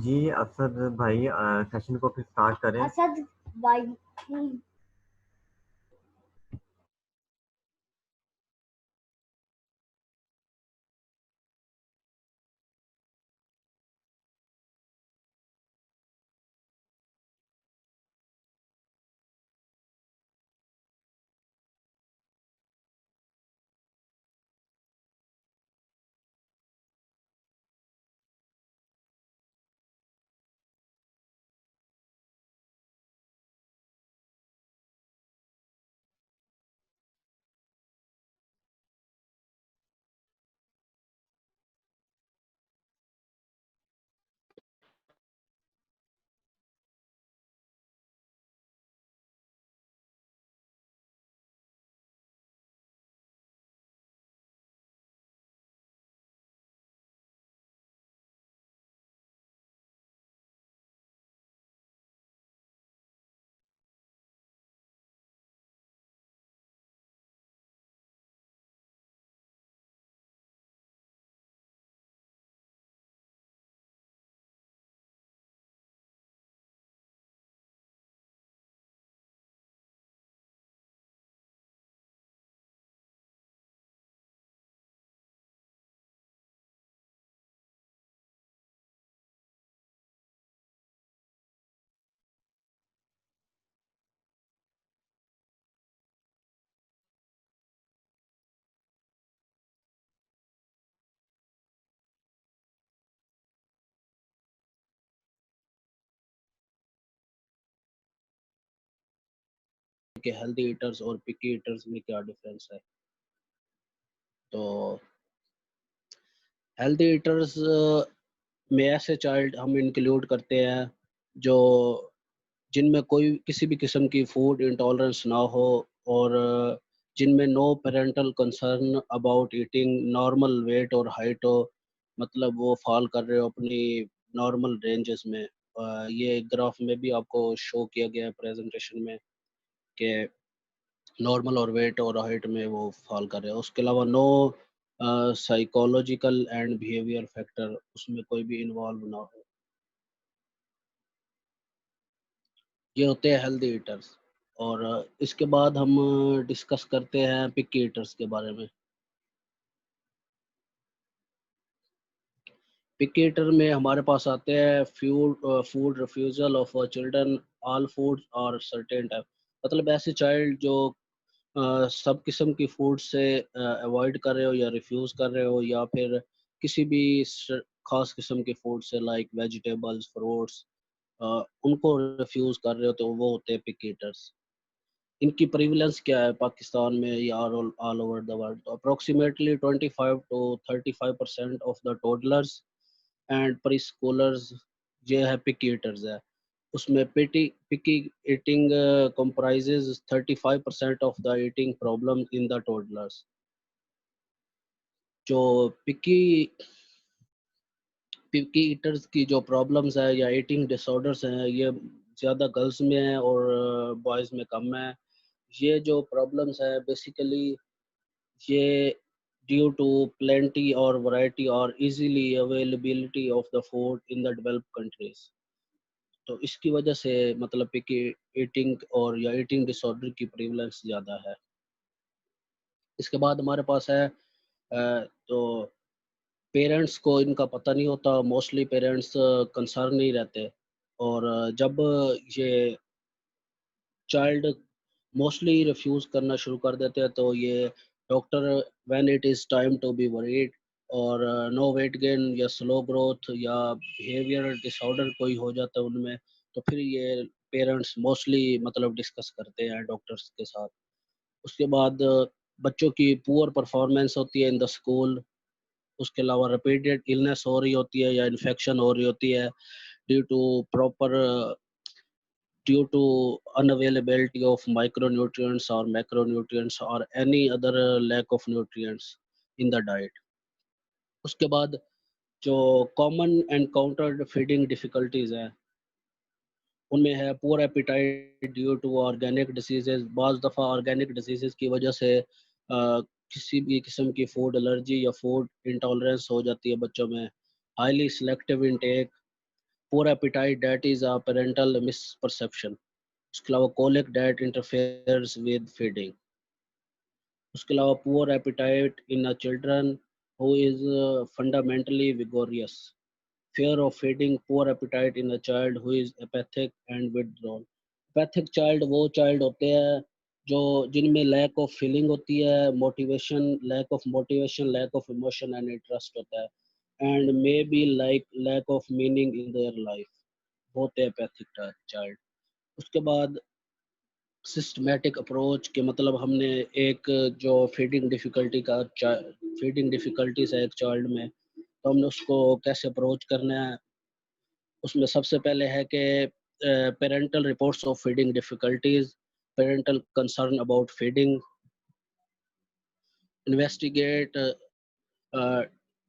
जी असद भाई, सेशन को फिर स्टार्ट करें। असद भाई, कि हेल्दी ईटर्स और पिकी ईटर्स में क्या डिफरेंस है। तो हेल्दी ईटर्स में ऐसे चाइल्ड हम इंक्लूड करते हैं जो जिनमें कोई किसी भी किस्म की फूड इंटॉलरेंस ना हो, और जिनमें no parental concern about eating, normal weight और हाइट हो, मतलब वो फॉल कर रहे हो अपनी नॉर्मल रेंजेस में। ये ग्राफ में भी आपको शो किया गया है प्रेजेंटेशन में कि नॉर्मल और वेट और हाइट में वो फॉल कर रहे हैं। उसके अलावा no psychological and behaviour factor उसमें कोई भी इन्वॉल्व ना हो। ये होते हैं हेल्दी ईटर्स। और इसके बाद हम डिस्कस करते हैं पिकी ईटर्स के बारे में। पिकी ईटर में हमारे पास आते हैं food refusal of children, all food और सर्टेन टाइप, मतलब ऐसे चाइल्ड जो सब किस्म की फूड से अवॉइड कर रहे हो या रिफ्यूज कर रहे हो, या फिर किसी भी खास किस्म के फूड से लाइक वेजिटेबल्स, फ्रूट्स, उनको रिफ्यूज कर रहे हो, तो वो होते हैं पिकी ईटर्स। इनकी प्रीवलेंस क्या है पाकिस्तान में या ऑल ओवर द वर्ल्ड? तो approximately 25 to 35% of the toddlers and preschoolers ये है पिकी ईटर्स है। उसमें picky eating comprises 35% of the eating problem in the toddlers. जो पिकी पिकी ईटर्स की जो प्रॉब्लम्स है या ईटिंग डिसऑर्डर्स हैं, ये ज़्यादा गर्ल्स में है और बॉयज़ में कम है। ये जो प्रॉब्लम्स है बेसिकली ये ड्यू टू plenty और वैरायटी और easily availability of the food in the developed countries. तो इसकी वजह से मतलब पिकी ईटिंग और या ईटिंग डिसऑर्डर की प्रीवलेंस ज़्यादा है। इसके बाद हमारे पास है तो पेरेंट्स को इनका पता नहीं होता, मोस्टली पेरेंट्स कंसर्न नहीं रहते। और जब ये चाइल्ड मोस्टली रिफ्यूज़ करना शुरू कर देते हैं तो ये doctor when it is time to be worried और नो वेट गेन या स्लो ग्रोथ या बिहेवियर डिसऑर्डर कोई हो जाता है उनमें, तो फिर ये पेरेंट्स मोस्टली मतलब डिस्कस करते हैं डॉक्टर्स के साथ। उसके बाद बच्चों की पुअर परफॉर्मेंस होती है इन द स्कूल। उसके अलावा रिपीटेड इलनेस हो रही होती है या इन्फेक्शन हो रही होती है due to proper due to unavailability of micronutrients or macronutrients or any other lack of nutrients in the diet. उसके बाद जो कॉमन एनकाउंटर्ड फीडिंग डिफिकल्टीज हैं उनमें है poor appetite due to organic diseases. बाज़ दफ़ा ऑर्गेनिक डिसीजेज की वजह से किसी भी किस्म की फूड एलर्जी या फूड इंटॉलरेंस हो जाती है बच्चों में। Highly selective intake, poor appetite that is a parental misperception. उसके अलावा colic diet interferes with feeding. उसके अलावा poor appetite in a children who is fundamentally vigorous. fear of feeding, poor appetite in a child who is apathic and withdrawn। apathic child वो child होते हैं जो जिनमें lack of feeling होती है, motivation, lack of motivation, lack of emotion and interest होता है and may be like lack of meaning in their life, होते हैं apathic child। उसके बाद सिस्टमैटिक अप्रोच के मतलब हमने एक जो फीडिंग डिफ़िकल्टीज़ है एक चाइल्ड में, तो हमने उसको कैसे अप्रोच करना है। उसमें सबसे पहले है कि parental reports of feeding difficulties, parental concern about feeding, investigate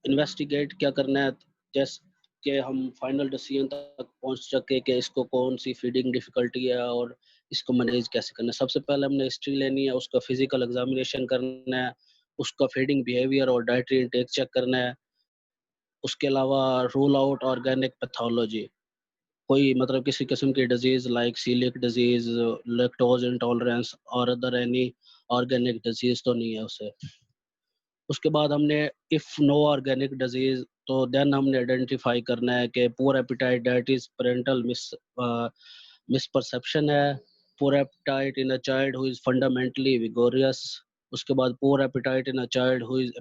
investigate क्या करना है, जैसे कि हम फाइनल डिसीजन तक पहुंच सके कि इसको कौन सी फीडिंग डिफ़िकल्टी है और इसको मैनेज कैसे करना है। सबसे पहले हमने हिस्ट्री लेनी है, उसका फिजिकल एग्जामिनेशन करना है, उसका फीडिंग बिहेवियर और डाइटरी इंटेक चेक करना है। उसके अलावा रूल आउट ऑर्गेनिक पैथोलॉजी, कोई मतलब किसी किस्म की disease like celiac disease, lactose intolerance और अदर एनी ऑर्गेनिक डिजीज़ तो नहीं है उसे। उसके बाद हमने इफ़ नो ऑर्गेनिक डिजीज़ तो देन हमने आइडेंटिफाई करना है कि poor appetite that is parental misperception है, poor appetite in a child who is fundamentally vigorous. उसके बाद poor appetite in a child who is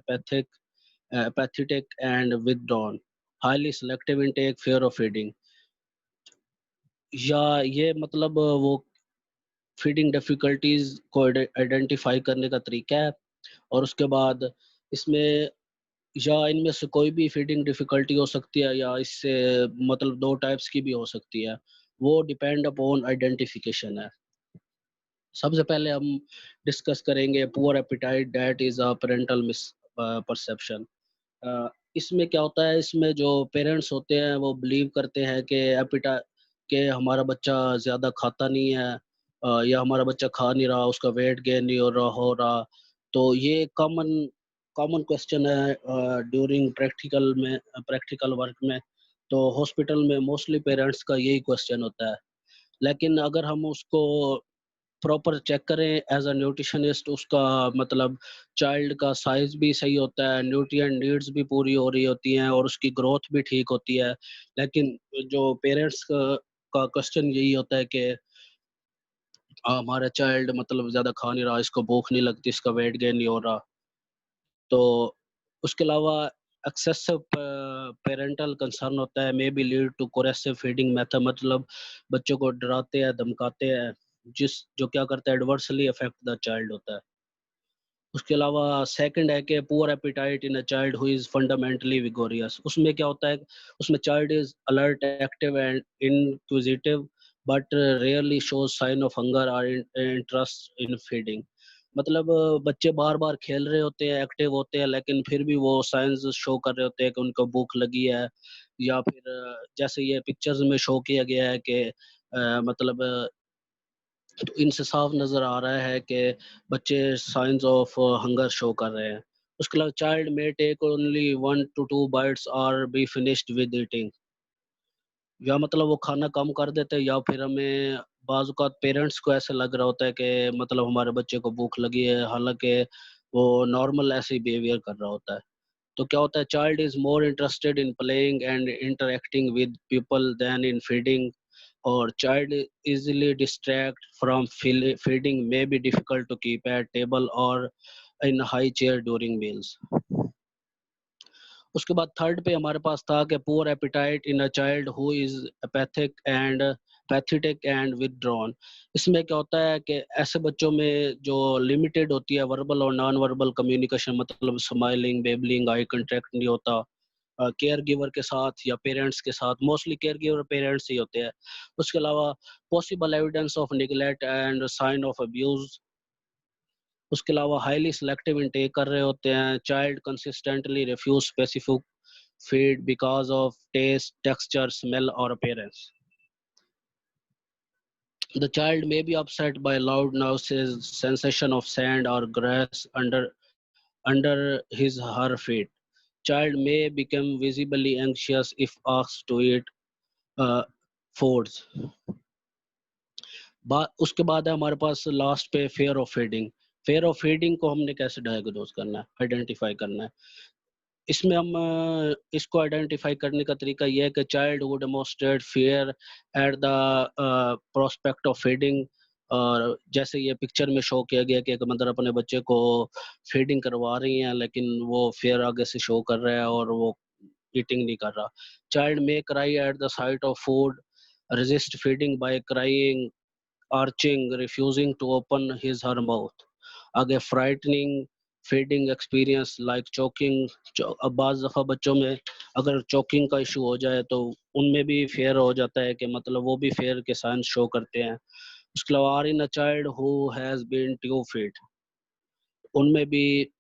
apathetic and withdrawn, highly selective intake, fear of feeding। या ये मतलब वो feeding difficulties को identify करने का तरीका है। और उसके बाद इसमें या इनमें से कोई भी फीडिंग डिफ़िकल्टी हो सकती है या इससे मतलब 2 टाइप्स की भी हो सकती है। वो डिपेंड अपॉन आइडेंटिफिकेशन है। सबसे पहले हम डिस्कस करेंगे poor appetite that is a parental perception. इसमें क्या होता है, इसमें जो पेरेंट्स होते हैं वो बिलीव करते हैं कि हमारा बच्चा ज़्यादा खाता नहीं है या हमारा बच्चा खा नहीं रहा, उसका वेट गेन नहीं हो रहा। तो ये कॉमन कॉमन क्वेश्चन है ड्यूरिंग प्रैक्टिकल वर्क में। तो हॉस्पिटल में मोस्टली पेरेंट्स का यही क्वेश्चन होता है। लेकिन अगर हम उसको प्रॉपर चेक करें एज अ न्यूट्रिशनिस्ट, उसका मतलब चाइल्ड का साइज भी सही होता है, न्यूट्रिएंट नीड्स भी पूरी हो रही होती हैं और उसकी ग्रोथ भी ठीक होती है। लेकिन जो पेरेंट्स का क्वेश्चन यही होता है कि हमारा चाइल्ड मतलब ज़्यादा खा नहीं रहा, इसको भूख नहीं लगती, इसका वेट गेन नहीं हो रहा। तो उसके अलावा एक्सेसिव पेरेंटल कंसर्न होता है, may be lead to coercive feeding method, मतलब बच्चों को डराते हैं, धमकाते हैं, जो क्या करता है एडवर्सली अफेक्ट द चाइल्ड होता है। उसके अलावा सेकंड है कि poor appetite in a child who is fundamentally vigorous. उसमें क्या होता है, उसमें child is alert, active and inquisitive but rarely shows sign of hunger और इंटरेस्ट इन फीडिंग। मतलब बच्चे बार-बार खेल रहे होते हैं, एक्टिव होते हैं, लेकिन फिर भी वो साइंस शो कर रहे होते हैं कि उनको भूख लगी है या फिर जैसे ये पिक्चर्स में शो किया गया है कि मतलब तो इनसे साफ नज़र आ रहा है कि बच्चे साइंस ऑफ हंगर शो कर रहे हैं। उसके अलावा child may take only 1 to 2 bites और बी फिनिश्ड विद ईटिंग, या मतलब वो खाना कम कर देते हैं या फिर हमें बाज़ औक़ात पेरेंट्स को ऐसा लग रहा होता है कि मतलब हमारे बच्चे को भूख लगी है, हालाँकि वो नॉर्मल ऐसे ही बिहेवियर कर रहा होता है। तो क्या होता है, child is more interested in playing and interacting with people than in feeding, और child easily distract from feeding may be difficult to keep at table or in high chair during meals. उसके बाद third पे हमारे पास था कि poor appetite in a child who is apathetic and withdrawn. इसमें क्या होता है कि ऐसे बच्चों में जो लिमिटेड होती है वर्बल और नॉन वर्बल कम्युनिकेशन, मतलब स्माइलिंग, बेबलिंग, आई कंटेक्ट नहीं होता केयर गिवर के साथ या पेरेंट्स के साथ, मोस्टली केयर गिवर पेरेंट्स ही होते हैं। उसके अलावा possible evidence of neglect and sign of abuse. उसके अलावा हाईली सिलेक्टिव इनटेक कर रहे होते हैं। Child consistently refuse specific feed because of taste, texture, smell और appearance. The child may be upset by loud noises, sensation of sand or grass under his her feet. Child may become visibly anxious if asked to eat foods. उसके बाद है हमारे पास last पे fair of feeding. Fair of feeding को हमने कैसे diagnose करना है, आइडेंटिफाई करना है। इसमें हम इसको आइडेंटिफाई करने का तरीका यह है कि child would demonstrate fear at the prospect of feeding, और जैसे ये पिक्चर में शो किया गया कि एक मदर अपने बच्चे को फीडिंग करवा रही हैं लेकिन वो फियर आगे से शो कर रहा है और वो ईटिंग नहीं कर रहा। Child May Cry at the site of food, resist feeding by crying, arching, refusing to open his her mouth. आगे frightening feeding experience like choking। अब बाज़ दफ़ा बच्चों में अगर choking का इशू हो जाए तो उनमें भी फेयर हो जाता है कि मतलब वो भी फेयर के साइंस शो करते हैं। उसके अलावा or in a child who has been tube feed, उनमें भी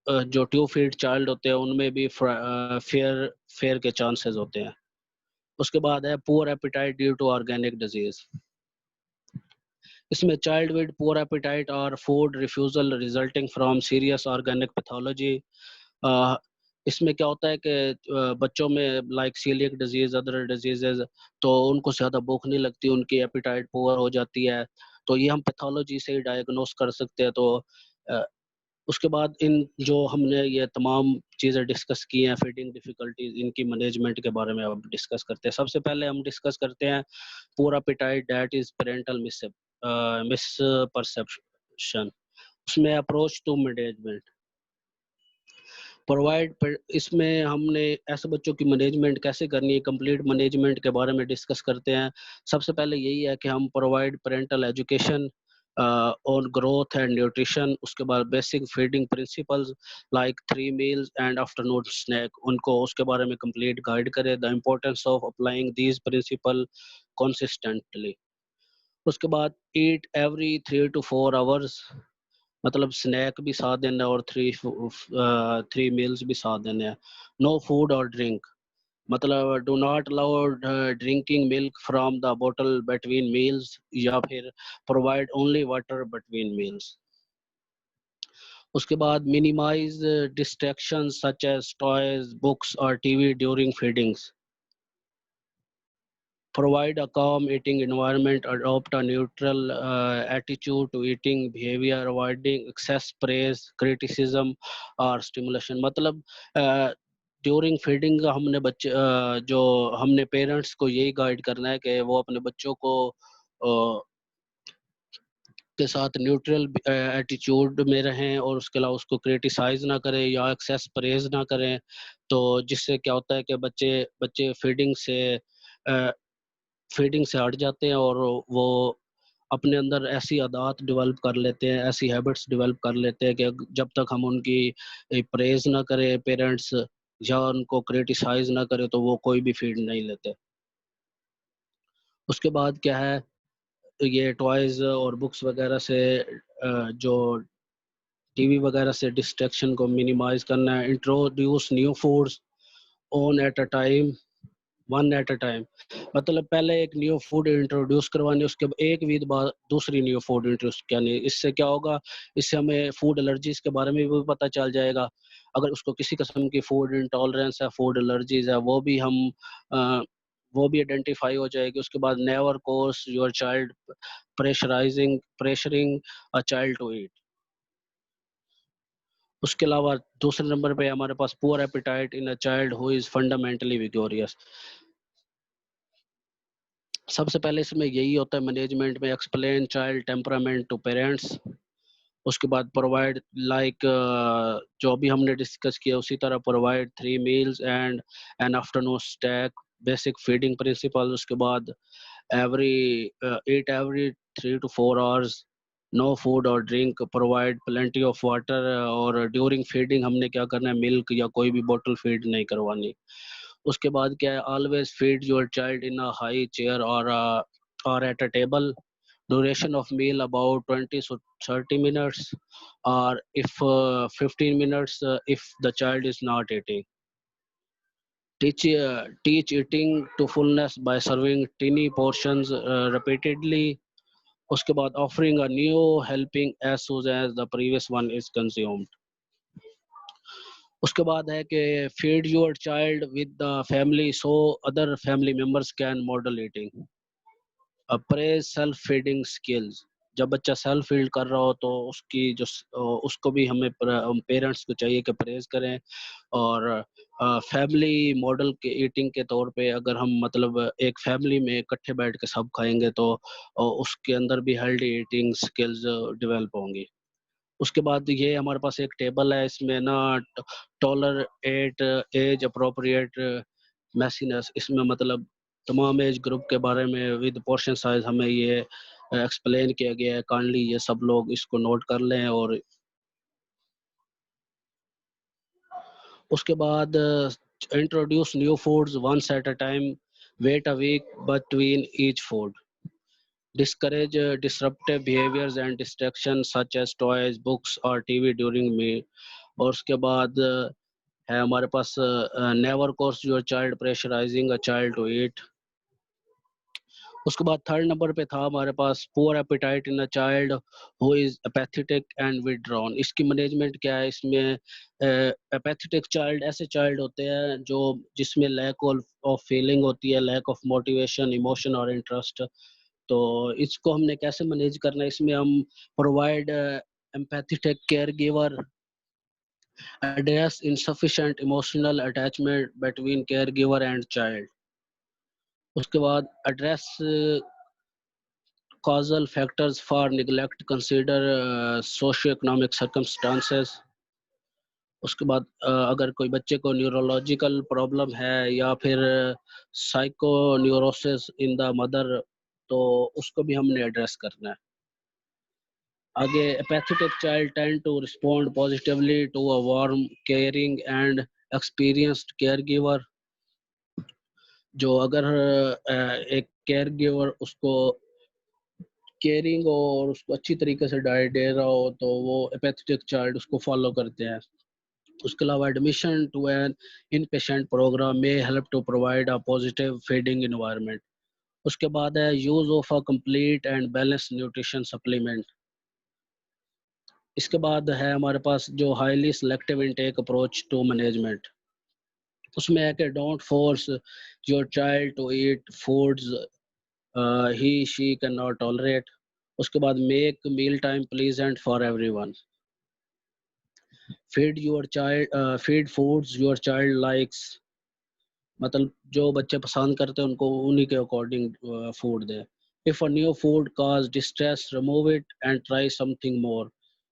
जो ट्यूब फीड चाइल्ड होते हैं उनमें भी फेयर के चांसेस होते हैं। उसके बाद है poor appetite due to organic disease. इसमें चाइल्ड विद पुअर एपिटाइट और food refusal resulting from serious organic pathology. इसमें क्या होता है कि बच्चों में like coeliac disease, other diseases, तो उनको ज़्यादा भूख नहीं लगती, उनकी एपिटाइट पुअर हो जाती है, तो ये हम पैथोलॉजी से ही डायग्नोस कर सकते हैं। तो उसके बाद इन जो हमने ये तमाम चीज़ें डिस्कस की हैं, फीडिंग डिफ़िकल्टीज, इनकी मैनेजमेंट के बारे में अब डिस्कस करते हैं। सबसे पहले हम डिस्कस करते हैं poor appetite that is parental misperception. उसमें अप्रोच टू मैनेजमेंट प्रोवाइड, इसमें हमने ऐसे बच्चों की मैनेजमेंट कैसे करनी है, कंप्लीट मैनेजमेंट के बारे में डिस्कस करते हैं। सबसे पहले यही है कि हम provide parental education on growth and nutrition। उसके बाद basic feeding principles like 3 meals and afternoon snack, उनको उसके बारे में कंप्लीट गाइड करें। The importance of applying these principle consistently. उसके बाद ईट एवरी 3 to 4 hours, मतलब स्नैक भी साथ देना और 3 meals भी साथ देने हैं। नो फूड और ड्रिंक, मतलब do not allow drinking milk from the बोतल बिटवीन मील्स, या फिर provide only water between meals. उसके बाद minimise distractions such as toys, books और TV during feedings. Provide a calm eating environment, adopt a neutral attitude to eating behavior, avoiding excess praise, criticism और stimulation। मतलब during feeding हमने बच्चे जो हमने parents को यही गाइड करना है कि वो अपने बच्चों को के साथ न्यूट्रल एटीट्यूड में रहें और उसके अलावा उसको क्रिटिसाइज ना करें या एक्सेस प्रेज ना करें। तो जिससे क्या होता है कि बच्चे फीडिंग से हट जाते हैं और वो अपने अंदर ऐसी आदत डेवलप कर लेते हैं, ऐसी हैबिट्स डेवलप कर लेते हैं कि जब तक हम उनकी प्रेज ना करें पेरेंट्स या उनको क्रिटिसाइज ना करें तो वो कोई भी फीड नहीं लेते। उसके बाद क्या है, ये टॉयज और बुक्स वगैरह से जो टीवी वगैरह से डिस्ट्रैक्शन को मिनिमाइज करना है। Introduce new foods on eight a time, one eight a time, मतलब पहले एक न्यू फूड इंट्रोड्यूस करवानी, उसके एक वीक बाद दूसरी न्यू फूड इंट्रोड्यूस करनी। इससे क्या होगा, इससे हमें फूड एलर्जीज के बारे में भी पता चल जाएगा। अगर उसको किसी किस्म की फूड इंटॉलरेंस है, फूड एलर्जीज है, वो भी आइडेंटिफाई हो जाएगी। उसके बाद never force your child pressuring a child to eat. उसके अलावा दूसरे नंबर पे हमारे पास poor appetite in a child who is fundamentally vigorous. सबसे पहले इसमें यही होता है मैनेजमेंट में, explain child temperament to parents. उसके बाद प्रोवाइड लाइक जो अभी हमने डिस्कस किया उसी तरह provide 3 meals and an afternoon snack, basic feeding principle. उसके बाद every eat every 3 to 4 hours, no food और drink, provide plenty of water. और ड्यूरिंग फीडिंग हमने क्या करना है, मिल्क या कोई भी बोतल फीड नहीं करवानी। उसके बाद क्या है, always feed your child in a high chair और at a table. Duration of meal about 20 to 30 minutes, or if 15 minutes if the child is not eating. Teach eating to fullness by serving tiny portions repeatedly. उसके बाद offering a new helping as soon as the previous one is consumed. उसके बाद है कि feed your child with the family so other family members can model eating. Praise self feeding skills. जब बच्चा self feed कर रहा हो तो उसकी जो उसको भी हमें पेरेंट्स को चाहिए कि प्रेज करें। और फैमिली मॉडल के ईटिंग के तौर पे अगर हम मतलब एक फैमिली में इकट्ठे बैठ के सब खाएंगे तो उसके अंदर भी हेल्दी ईटिंग स्किल्स डेवलप होंगी। उसके बाद ये हमारे पास एक टेबल है, इसमें ना टॉलर एट एज अप्रोप्रिएट मैसीनेस, इसमें मतलब तमाम एज ग्रुप के बारे में विद पोर्शन साइज हमें ये एक्सप्लेन किया गया है। काइंडली ये सब लोग इसको नोट कर लें। और उसके बाद introduce new foods once at a time, wait a week between each food, discourage disruptive behaviors and distraction such as toys, books or TV during meal। और उसके बाद है हमारे पास never cause your child pressurizing a child to eat। उसके बाद third number पे था हमारे पास poor appetite in a child who is apathetic and withdrawn. इसकी मैनेजमेंट क्या है, इसमें एपैथेटिक चाइल्ड ऐसे चाइल्ड होते हैं जो जिसमें लैक ऑफ फीलिंग होती है, लैक ऑफ मोटिवेशन, इमोशन और इंटरेस्ट। तो इसको हमने कैसे मैनेज करना है, इसमें हम provide empathetic care giver, address insufficient emotional attachment between caregiver and child। उसके बाद address causal factors for neglect, consider socio-economic circumstances। उसके बाद अगर कोई बच्चे को न्यूरोलॉजिकल प्रॉब्लम है या फिर psycho neurosis in the mother, तो उसको भी हमने एड्रेस करना है। आगे apathetic child tend to respond positively to a warm, caring and experienced caregiver। जो अगर एक caregiver उसको केयरिंग और उसको अच्छी तरीके से डाइट दे रहा हो तो वो एपैथेटिक चाइल्ड उसको फॉलो करते हैं। उसके अलावा admission to an inpatient programme में help to provide a positive feeding environment. उसके बाद है use of a complete and balance nutrition supplement. इसके बाद है हमारे पास जो highly selective intake approach to management. उसमें है कि don't force your child to eat foods he she cannot tolerate। उसके बाद make meal time pleasant for everyone. Feed foods your child likes, मतलब जो बच्चे पसंद करते हैं उनको उन्हीं के according food they. If a new food cause distress remove it and try something more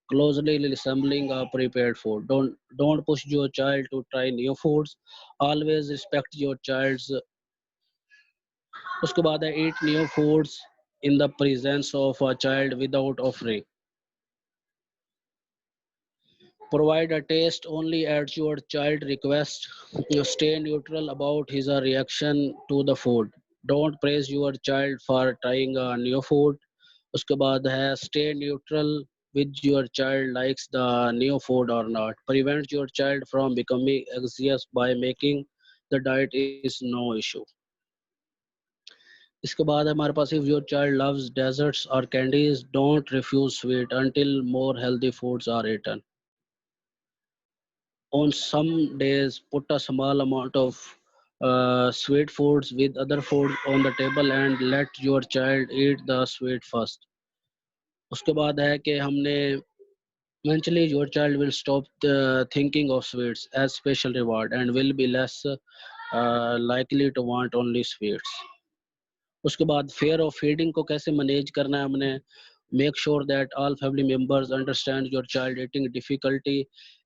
closely resembling a prepared food। Don't push your child to try new foods, always respect your child's। उसके बाद है eat new foods in the presence of a child without offering। Provide a taste only at your child request। You stay neutral about his reaction to the food। Don't praise your child for trying a new food। उसके बाद है stay neutral with your child likes the new food or not। Prevent your child from becoming anxious by making the diet is no issue। इसके बाद हमारे पास if your child loves desserts or candies, don't refuse sweet until more healthy foods are eaten। On some days, put a small amount of sweet foods with other food on the table and let your child eat the sweet first। उसके बाद है कि हमने Eventually, your child will stop thinking of sweets as special reward and will be less likely to want only sweets. उसके बाद fear of feeding को कैसे manage करना है हमने, make sure that all family members understand your child eating difficulty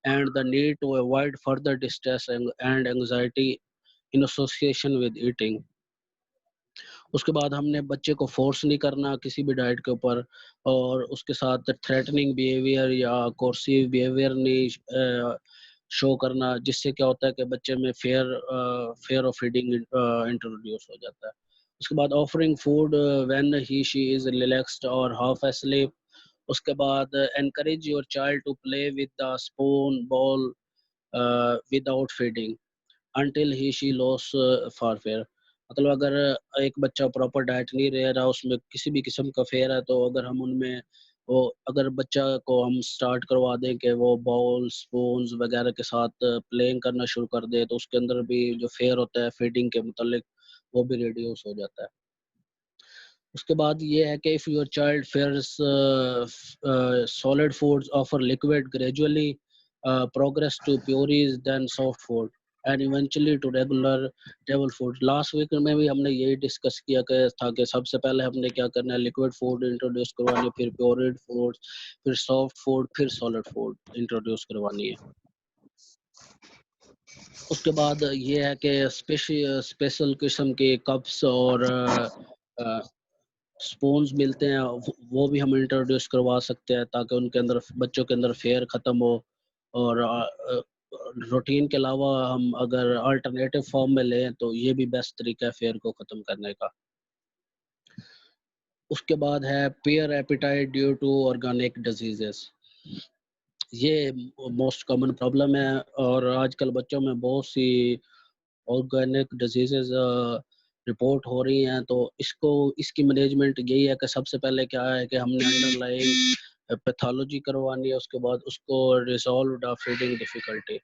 and the need to avoid further distress and anxiety in association with eating. उसके बाद हमने बच्चे को फोर्स नहीं करना किसी भी डाइट के ऊपर, और उसके साथ थ्रेटनिंग बिहेवियर या कोर्सिव बिहेवियर नहीं शो करना, जिससे क्या होता है कि बच्चे में फेयर ऑफ फीडिंग इंट्रोड्यूस हो जाता है। उसके बाद offering food when he she is relaxed और हाफ asleep। उसके बाद encourage your child to play with the spoon bowl without feeding until he she loss for fair. मतलब अगर एक बच्चा प्रॉपर डाइट नहीं ले रहा, उसमें किसी भी किस्म का फेयर है, तो अगर हम उनमें वो अगर बच्चा को हम स्टार्ट करवा दें कि वो बॉल स्पून्स वगैरह के साथ प्लेइंग करना शुरू कर दे, तो उसके अंदर भी जो फेयर होता है फीडिंग के मतलब वो भी रिड्यूस हो जाता है। उसके बाद ये है कि if your child fears solid foods offer liquid gradually progress to purees then soft food and eventually to regular table food. Last week में भी हमने यही डिस्कस किया कि था कि सबसे पहले हमने क्या करना है, लिक्विड फूड इंट्रोड्यूस करवानी है, फिर प्योरिड फूड, फिर सॉफ्ट फूड, फिर सॉलिड फूड इंट्रोड्यूस करवानी है। उसके बाद ये है कि स्पेशल किस्म के कप्स और स्पून्स मिलते हैं, वो भी हम इंट्रोड्यूस करवा सकते हैं ताकि उनके अंदर बच्चों के अंदर फेयर ख़त्म हो। और रूटीन के अलावा हम अगर अल्टरनेटिव फॉर्म में लें तो ये भी बेस्ट तरीका है फेयर को ख़त्म करने का। उसके बाद है poor appetite due to organic diseases. ये मोस्ट कॉमन प्रॉब्लम है और आजकल बच्चों में बहुत सी ऑर्गेनिक डिजीजेस रिपोर्ट हो रही हैं। तो इसकी मैनेजमेंट यही है कि सबसे पहले क्या है कि हमने अंडरलाइंग पैथोलॉजी करवानी है, उसके बाद उसको रिजॉल्व फीडिंग डिफिकल्टी,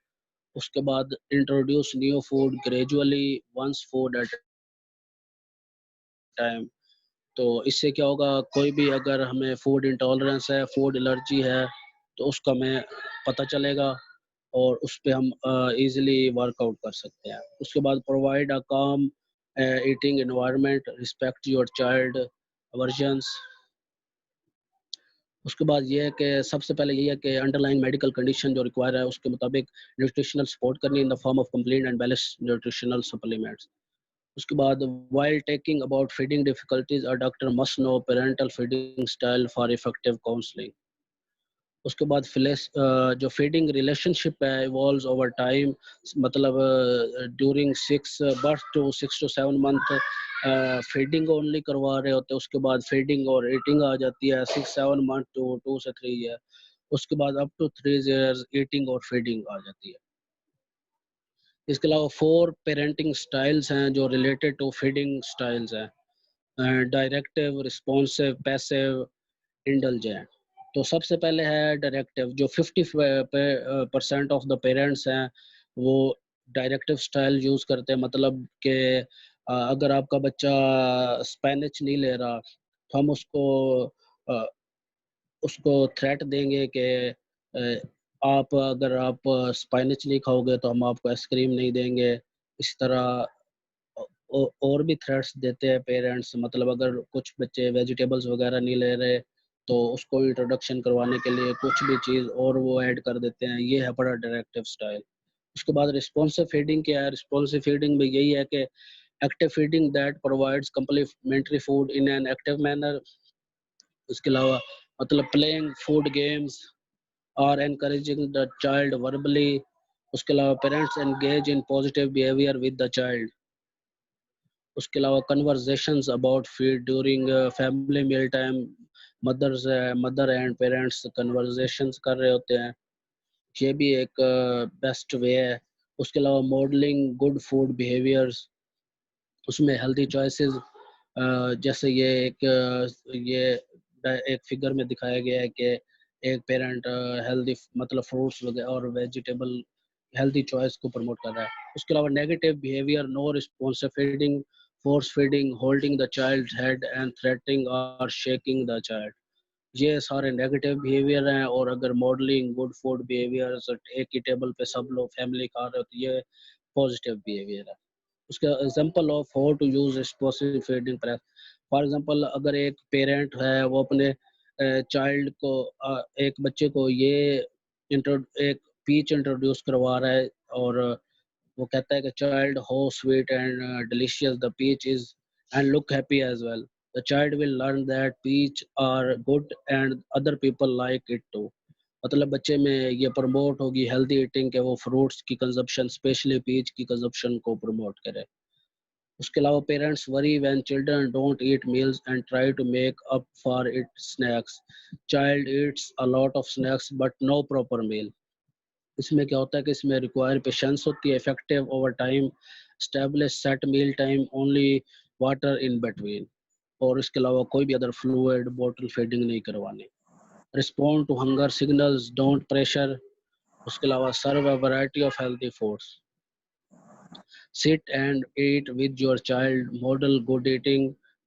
उसके बाद introduce new food gradually once food at time. तो इससे क्या होगा, कोई भी अगर हमें फूड इंटॉलरेंस है, फूड एलर्जी है, तो उसका हमें पता चलेगा और उस पे हम इजीली वर्कआउट कर सकते हैं। उसके बाद प्रोवाइड अ काम eating environment, respect your child versions. उसके बाद ये है कि सबसे पहले ये है कि अंडरलाइंग मेडिकल कंडीशन जो रिक्वायर है उसके मुताबिक न्यूट्रिशनल सपोर्ट करनी in the form of complete and balanced nutritional supplements. उसके बाद while taking about feeding difficulties a doctor must know parental feeding style for effective counseling। उसके बाद जो फीडिंग रिलेशनशिप है इवॉल्व्स ओवर टाइम, मतलब during birth to 6 to 7 month feeding only करवा रहे होते हैं, उसके बाद फीडिंग और ईटिंग आ जाती है 6-7 मंथ टू 2 से 3 ईयर, उसके बाद अप टू 3 years ईटिंग और फीडिंग आ जाती है। इसके अलावा 4 पेरेंटिंग स्टाइल्स हैं जो रिलेटेड टू फीडिंग स्टाइल्स हैं, डायरेक्टिव, रिस्पॉन्सिव, पैसिव, इंडल्जेंट। तो सबसे पहले है डायरेक्टिव, जो 50% ऑफ द पेरेंट्स हैं वो डायरेक्टिव स्टाइल यूज़ करते हैं। मतलब कि अगर आपका बच्चा स्पेनिच नहीं ले रहा तो हम अ, उसको थ्रेट देंगे कि अगर आप स्पाइनच नहीं खाओगे तो हम आपको आइसक्रीम नहीं देंगे। इस तरह और भी थ्रेट्स देते हैं पेरेंट्स, मतलब अगर कुछ बच्चे वेजिटेबल्स वगैरह नहीं ले रहे तो उसको इंट्रोडक्शन करवाने के लिए कुछ भी चीज़ और वो ऐड कर देते हैं। ये है बड़ा डायरेक्टिव स्टाइल। उसके बाद रिस्पॉन्सिव फीडिंग क्या है? रिस्पॉन्सिव फीडिंग में यही है कि active feeding that provides complementary food in an active manner. उसके अलावा मतलब प्लेइंग फूड गेम्स और एनकरेजिंग द चाइल्ड वर्बली। उसके अलावा parents engage in positive behaviour with the child. उसके अलावा conversations about feed during family meal time, mother and parents conversations कर रहे होते हैं, ये भी एक बेस्ट वे है। उसके अलावा मॉडलिंग गुड फूड बिहेवियर्स, उसमें हेल्दी चॉइसेस, जैसे ये एक फिगर में दिखाया गया है कि एक पेरेंट हेल्दी मतलब फ्रूट्स वगैरह और वेजिटेबल हेल्दी चॉइस को प्रमोट कर रहा है। उसके अलावा negative behaviour, no responsive feeding, force feeding, holding the child's head and threatening or shaking the child। ये सारे नेगेटिव बिहेवियर हैं। और अगर मॉडलिंग गुड फूड बिहेवियर, एक ही टेबल पे सब लोग फैमिली खा रहे हो, तो ये पॉजिटिव बिहेवियर है। उसका example of how to use responsive feeding press. For example अगर एक पेरेंट है वो अपने चाइल्ड को एक बच्चे को ये एक पीच इंट्रोड्यूस करवा रहा है, और वो कहता है कि child how sweet and delicious the peach is and look happy as well, the child will learn that peach are good and other people like it too. मतलब बच्चे में ये प्रमोट होगी हेल्दी ईटिंग के, वो फ्रूट्स की consumption, specially peach की consumption को प्रमोट करे। उसके अलावा parents worry when children don't eat meals and try to make up for it snacks. Child eats a lot of snacks but no proper meal. इसमें क्या होता है कि इसमें रिक्वायर पेशेंस होती है, effective over time, establish set meal time, only water in between. और इसके अलावा कोई भी अदर फ्लूइड बॉटल फीडिंग नहीं करवानी। Respond to hunger signals, don't pressure. उसके अलावा serve a variety of healthy foods. Sit and eat with your child, model good eating,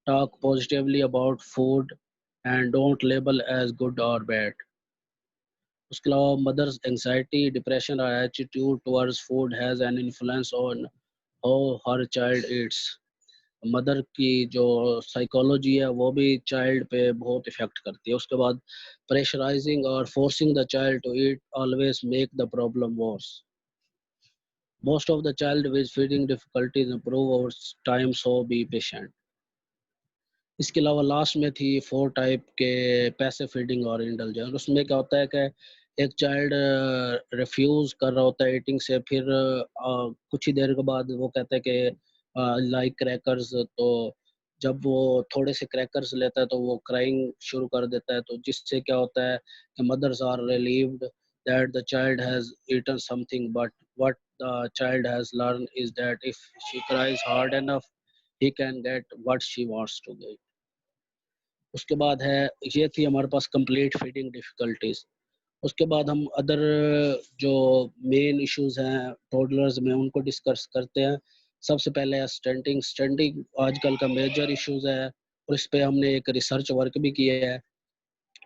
talk positively about food, and don't label as good or bad. उसके अलावा mother's anxiety, depression और attitude towards food has an influence on how her child Yeats. Mother की जो psychology है वो भी child पे बहुत इफेक्ट करती है। उसके बाद प्रेशराइजिंग और forcing the child to eat always make the problem worse. Most of the child with feeding difficulties improve over time, so be patient. इसके अलावा लास्ट में थी 4 टाइप के पैसिव फीडिंग और इंडल्जेंस। उसमें क्या होता है कि एक चाइल्ड रिफ्यूज कर रहा होता है ईटिंग से, फिर कुछ ही देर के बाद वो कहता है कि लाइक क्रैकर्स, तो जब वो थोड़े से क्रैकर्स लेता है तो वो क्राइंग शुरू कर देता है, तो जिससे क्या होता है कि mothers are relieved that the child has eaten something, but what the child has learn is that if she cries hard enough he can get what she wants to get. उसके बाद है, ये थी हमारे पास कंप्लीट फीडिंग डिफिकल्टीज। उसके बाद हम other जो मेन इश्यूज हैं टोडलर्स में उनको डिस्कस करते हैं। सबसे पहले है स्टंटिंग। स्टंटिंग आजकल का मेजर इश्यूज है, और इस पे हमने एक रिसर्च वर्क भी किया है,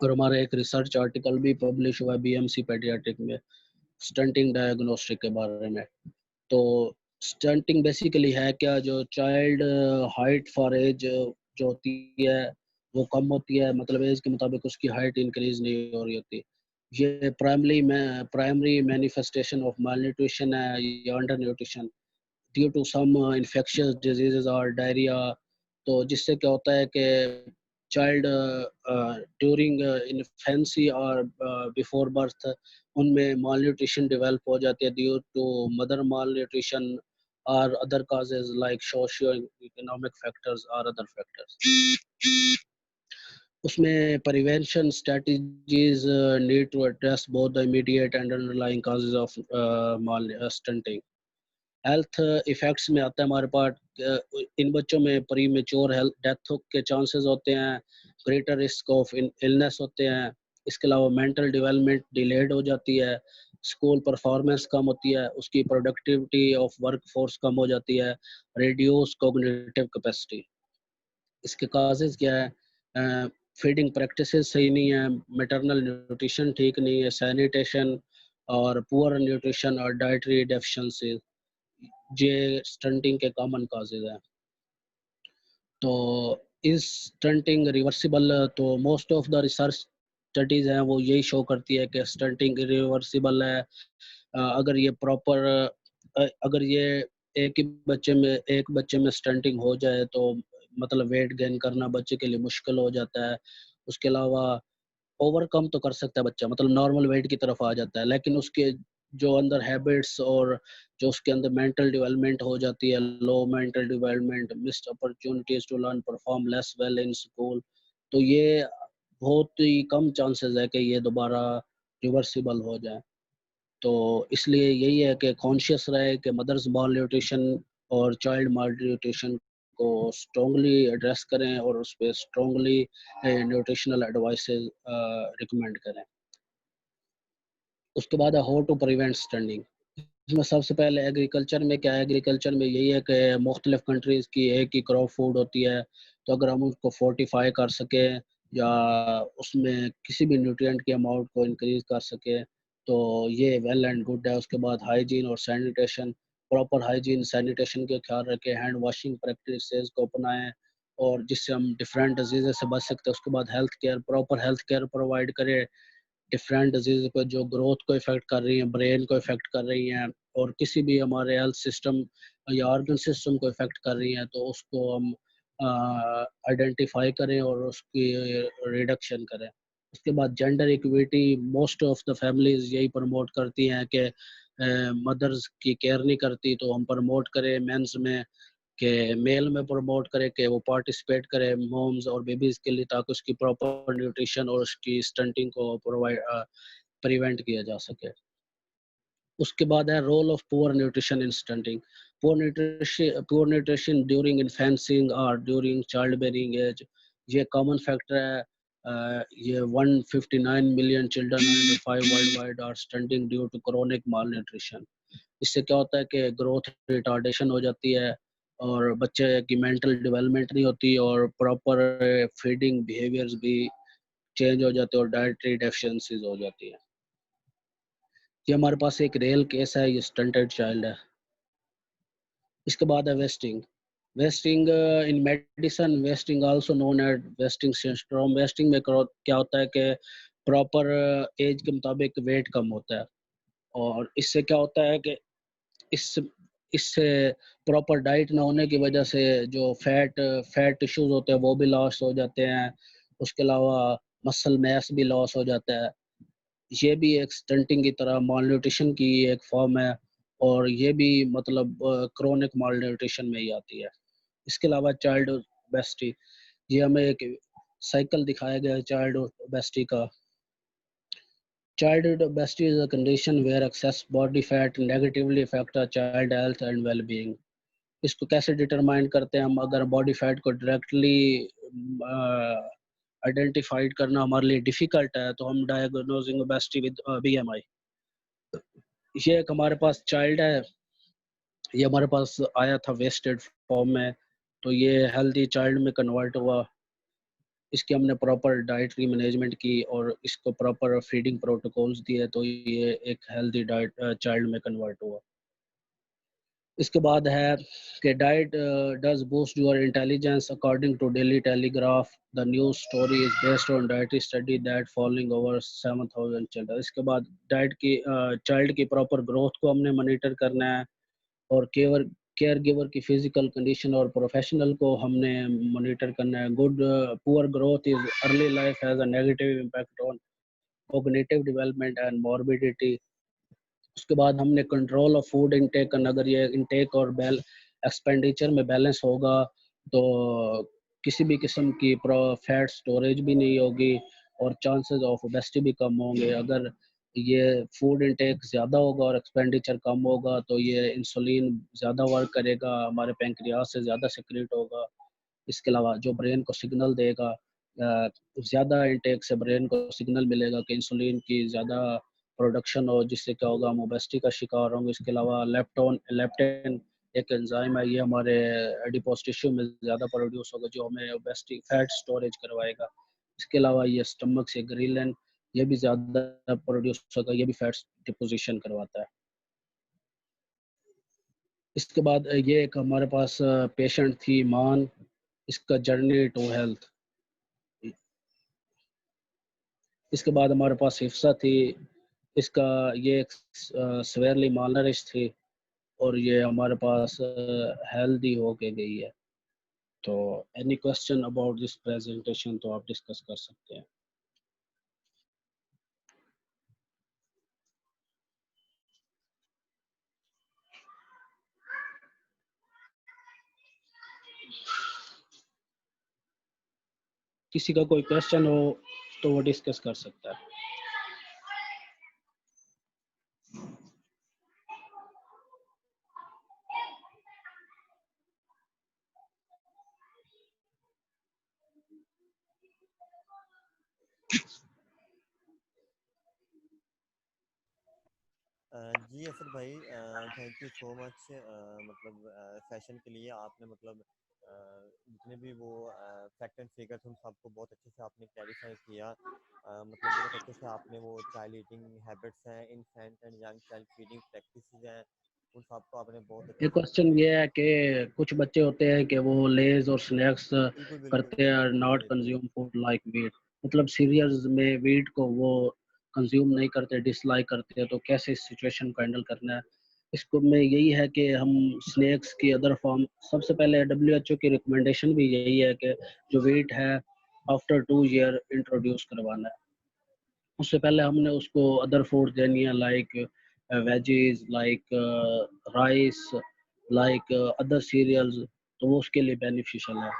और हमारा एक रिसर्च आर्टिकल भी पब्लिश हुआ है बीएमसी पेडियाट्रिक में स्टंटिंग डायग्नोस्टिक के बारे में। तो स्टंटिंग बेसिकली है क्या, जो चाइल्ड हाइट फॉर एज जो होती है वो कम होती है, मतलब एज के मुताबिक उसकी हाइट इंक्रीज नहीं हो रही होती। ये प्राइमरी मैनिफेस्टेशन ऑफ मालन्यूट्रिशन है या under nutrition due to some infectious diseases और डायरिया। तो जिससे क्या होता है कि चाइल्ड ड्यूरिंग इन्फेंसी और बिफोर बर्थ उनमें मालन्यूट्रिशन डेवलप हो जाती है ड्यू टू मदर मालन्यूट्रिशन और other causes like socio-economic factors or other factors. उसमें prevention strategies need to address both the immediate and underlying causes of stunting. Health effects में आता है हमारे पास इन बच्चों में प्री मेच्योर हेल्थ डेथ के चांसेस होते हैं, ग्रेटर रिस्क ऑफ इलनेस होते हैं। इसके अलावा मेंटल डेवलपमेंट डिलेड हो जाती है, स्कूल परफॉर्मेंस कम होती है, उसकी प्रोडक्टिविटी ऑफ वर्क फोर्स कम हो जाती है, रिड्यूस कॉग्निटिव कैपेसिटी। इसके काजेज क्या है, फीडिंग प्रैक्टिसेस सही नहीं है, मैटरनल न्यूट्रिशन ठीक नहीं है, सैनिटेशन और पुअर न्यूट्रिशन और डाइटरी डेफिशिएंसी, ये स्टंटिंग के कॉमन काजेज हैं। तो इस स्टंटिंग रिवर्सिबल, तो most of the research studies हैं वो यही शो करती है कि स्टंटिंग रिवर्सिबल है। अगर ये प्रॉपर अगर ये एक बच्चे में स्टंटिंग हो जाए तो मतलब वेट गेन करना बच्चे के लिए मुश्किल हो जाता है। उसके अलावा ओवरकम तो कर सकता है बच्चा, मतलब नॉर्मल वेट की तरफ आ जाता है, लेकिन उसके जो अंदर हैबिट्स और जो उसके अंदर मेंटल डेवलपमेंट हो जाती है, low mental development, missed opportunities to learn, perform less well in school, तो ये बहुत ही कम चांसेस है कि ये दोबारा रिवर्सिबल हो जाए। तो इसलिए यही है कि कॉन्शियस रहे कि मदर्स माल न्यूट्रिशन और चाइल्ड माल न्यूट्रिशन को स्ट्रॉन्गली एड्रेस करें और उस पर स्ट्रॉन्गली न्यूट्रिशनल एडवाइसेस रिकमेंड करें। उसके बाद है हाउ टू प्रिवेंट स्टंटिंग। इसमें सबसे पहले एग्रीकल्चर में क्या है, एग्रीकल्चर में यही है कि मुख्तलिफ कंट्रीज़ की एक ही क्रॉप फूड होती है, तो अगर हम उसको फोर्टिफाई कर सकें या उसमें किसी भी न्यूट्रिएंट के अमाउंट को इंक्रीज कर सके, तो ये वेल एंड गुड है। उसके बाद हाइजीन और सैनिटेशन, प्रॉपर हाइजीन सैनिटेशन का ख्याल रखें, हैंड वॉशिंग प्रैक्टिसेस को अपनाएं, और जिससे हम डिफरेंट डिजीज़ से बच सकते हैं। उसके बाद health care, proper health care provide करें डिफरेंट डिजीज़ को जो ग्रोथ को इफ़ेक्ट कर रही हैं, ब्रेन को इफ़ेक्ट कर रही हैं, और किसी भी हमारे हेल्थ सिस्टम या ऑर्गन सिस्टम को इफ़ेक्ट कर रही हैं, तो उसको हम आइडेंटिफाई करें और उसकी रिडक्शन करें। उसके बाद gender equity, most of the families यही प्रमोट करती हैं कि मदर्स की केयर नहीं करती, तो हम प्रमोट करें मेंस में, कि मेल में प्रमोट करें कि वो पार्टिसिपेट करे मॉम्स और बेबीज़ के लिए, ताकि उसकी प्रॉपर न्यूट्रिशन और उसकी स्टंटिंग को प्रिवेंट किया जा सके। उसके बाद है role of poor nutrition in stunting. Poor nutrition during infancy और ड्यूरिंग चाइल्ड बेयरिंग एज, ये कॉमन फैक्टर है। ये 159 million children under 5 worldwide are stunting due to chronic malnutrition. इससे क्या होता है कि ग्रोथ रिटार्डेशन हो जाती है, और बच्चे की मेंटल डेवलपमेंट नहीं होती, और प्रॉपर फीडिंग बिहेवियर्स भी चेंज हो जाते हैं, और डाइटरी डेफिशिएंसीज हो जाती है। ये हमारे पास एक रियल केस है, ये स्टंटेड चाइल्ड है। इसके बाद है wasting. Wasting in medicine, wasting also known as wasting syndrome. Wasting में क्या होता है कि प्रॉपर एज के मुताबिक वेट कम होता है, और इससे क्या होता है कि इस इससे प्रॉपर डाइट ना होने की वजह से जो फैट टिश्यूज होते हैं वो भी लॉस हो जाते हैं। उसके अलावा मसल मैस भी लॉस हो जाता है। ये भी एक स्टंटिंग की तरह माल न्यूट्रिशन की एक फॉर्म है, और ये भी मतलब क्रोनिक माल न्यूट्रिशन में ही आती है। इसके अलावा चाइल्ड ओबेसिटी, ये हमें एक साइकिल दिखाया गया है चाइल्ड ओबेसिटी का। Childhood obesity is a condition where excess body fat negatively affect a child health and well-being. इसको कैसे डिटरमाइन करते हैं हम? अगर बॉडी फैट को डायरेक्टली आइडेंटिफाइड करना हमारे लिए डिफिकल्ट है, तो हम डायग्नोजिंग ओबेसिटी विद बीएमआई। ये एक हमारे पास चाइल्ड है, ये हमारे पास आया था वेस्टेड फॉर्म में, तो ये हेल्दी चाइल्ड में कन्वर्ट हुआ। इसकी हमने प्रॉपर डाइटरी मैनेजमेंट की और इसको प्रॉपर फीडिंग प्रोटोकॉल्स दिए, तो ये एक हेल्दी डाइट चाइल्ड में कन्वर्ट हुआ। इसके बाद है कि diet does boost your intelligence according to Daily Telegraph. The news story is based on dietary study that following over 7,000 children. इसके बाद डाइट की चाइल्ड की प्रॉपर ग्रोथ को हमने मॉनिटर करना है, और केयर गिवर की फिजिकल कंडीशन और प्रोफेशनल को हमने मॉनिटर करना है। Good poor growth is early life has a negative impact on cognitive development and morbidity. उसके बाद हमने कंट्रोल ऑफ फूड इनटेक करना। अगर ये इनटेक और एक्सपेंडिचर में बैलेंस होगा, तो किसी भी किस्म की फैट स्टोरेज भी नहीं होगी, और चांसेस ऑफ ओबेसिटी भी कम होंगे। अगर ये फूड इनटेक ज़्यादा होगा और एक्सपेंडिचर कम होगा, तो ये इंसुलिन ज़्यादा वर्क करेगा, हमारे पैंक्रियाज से ज़्यादा सिक्रीट होगा। इसके अलावा जो ब्रेन को सिग्नल देगा, ज़्यादा इनटेक से ब्रेन को सिग्नल मिलेगा कि इंसुलिन की ज़्यादा प्रोडक्शन हो, जिससे क्या होगा, हम ओबेसिटी का शिकार होंगे। इसके अलावा लेप्टिन एक एंजाइम है, ये हमारे एडिपोज टिश्यू में ज़्यादा प्रोड्यूस होगा, जो हमें ओबेसिटी फैट स्टोरेज करवाएगा। इसके अलावा ये स्टमक से ग्रिलिन, ये भी ज़्यादा प्रोड्यूस होगा, ये भी फैट डिपोजिशन करवाता है। इसके बाद ये एक हमारे पास पेशेंट थी मान, इसका जर्नी टू हेल्थ। इसके बाद हमारे पास हिफ्सा थी, इसका ये एक सवेरली मालनरिश थी, और ये हमारे पास हेल्दी होके गई है। तो any question about this presentation तो आप डिस्कस कर सकते हैं। किसी का कोई क्वेश्चन हो तो वो डिस्कस कर सकता है। जी असद भाई, थैंक यू सो मच। मतलब सेशन के लिए आपने मतलब जितने भी वो फैक्ट एंड फिगर्स उन सबको बहुत अच्छे से आपने क्लैरिफाई किया। मतलब बहुत अच्छे से आपने वो चाइल्ड ईटिंग हैबिट्स हैं, infant and young child feeding practices हैं, उन सबको आपने बहुत अच्छे एक से क्वेश्चन ये है कि कुछ बच्चे होते हैं कि वो लेज और स्नैक्स बिल्कुल बिल्कुल करते हैं, बिल्कुल नॉट ये कंज्यूम फूड लाइक वीट, मतलब सीरियल्स में वीट को वो कंज्यूम नहीं करते, डिसलाइक करते हैं, तो कैसे इस सिचुएशन को हैंडल करना है। इसको में यही है कि हम स्नैक्स की अदर फॉर्म, सबसे पहले WHO की रिकमेंडेशन भी यही है कि जो वीट है आफ्टर 2 ईयर इंट्रोड्यूस करवाना है। उससे पहले हमने उसको अदर फूड देनी है, like veggies, like rice, like other cereals, तो वो उसके लिए बेनिफिशियल है।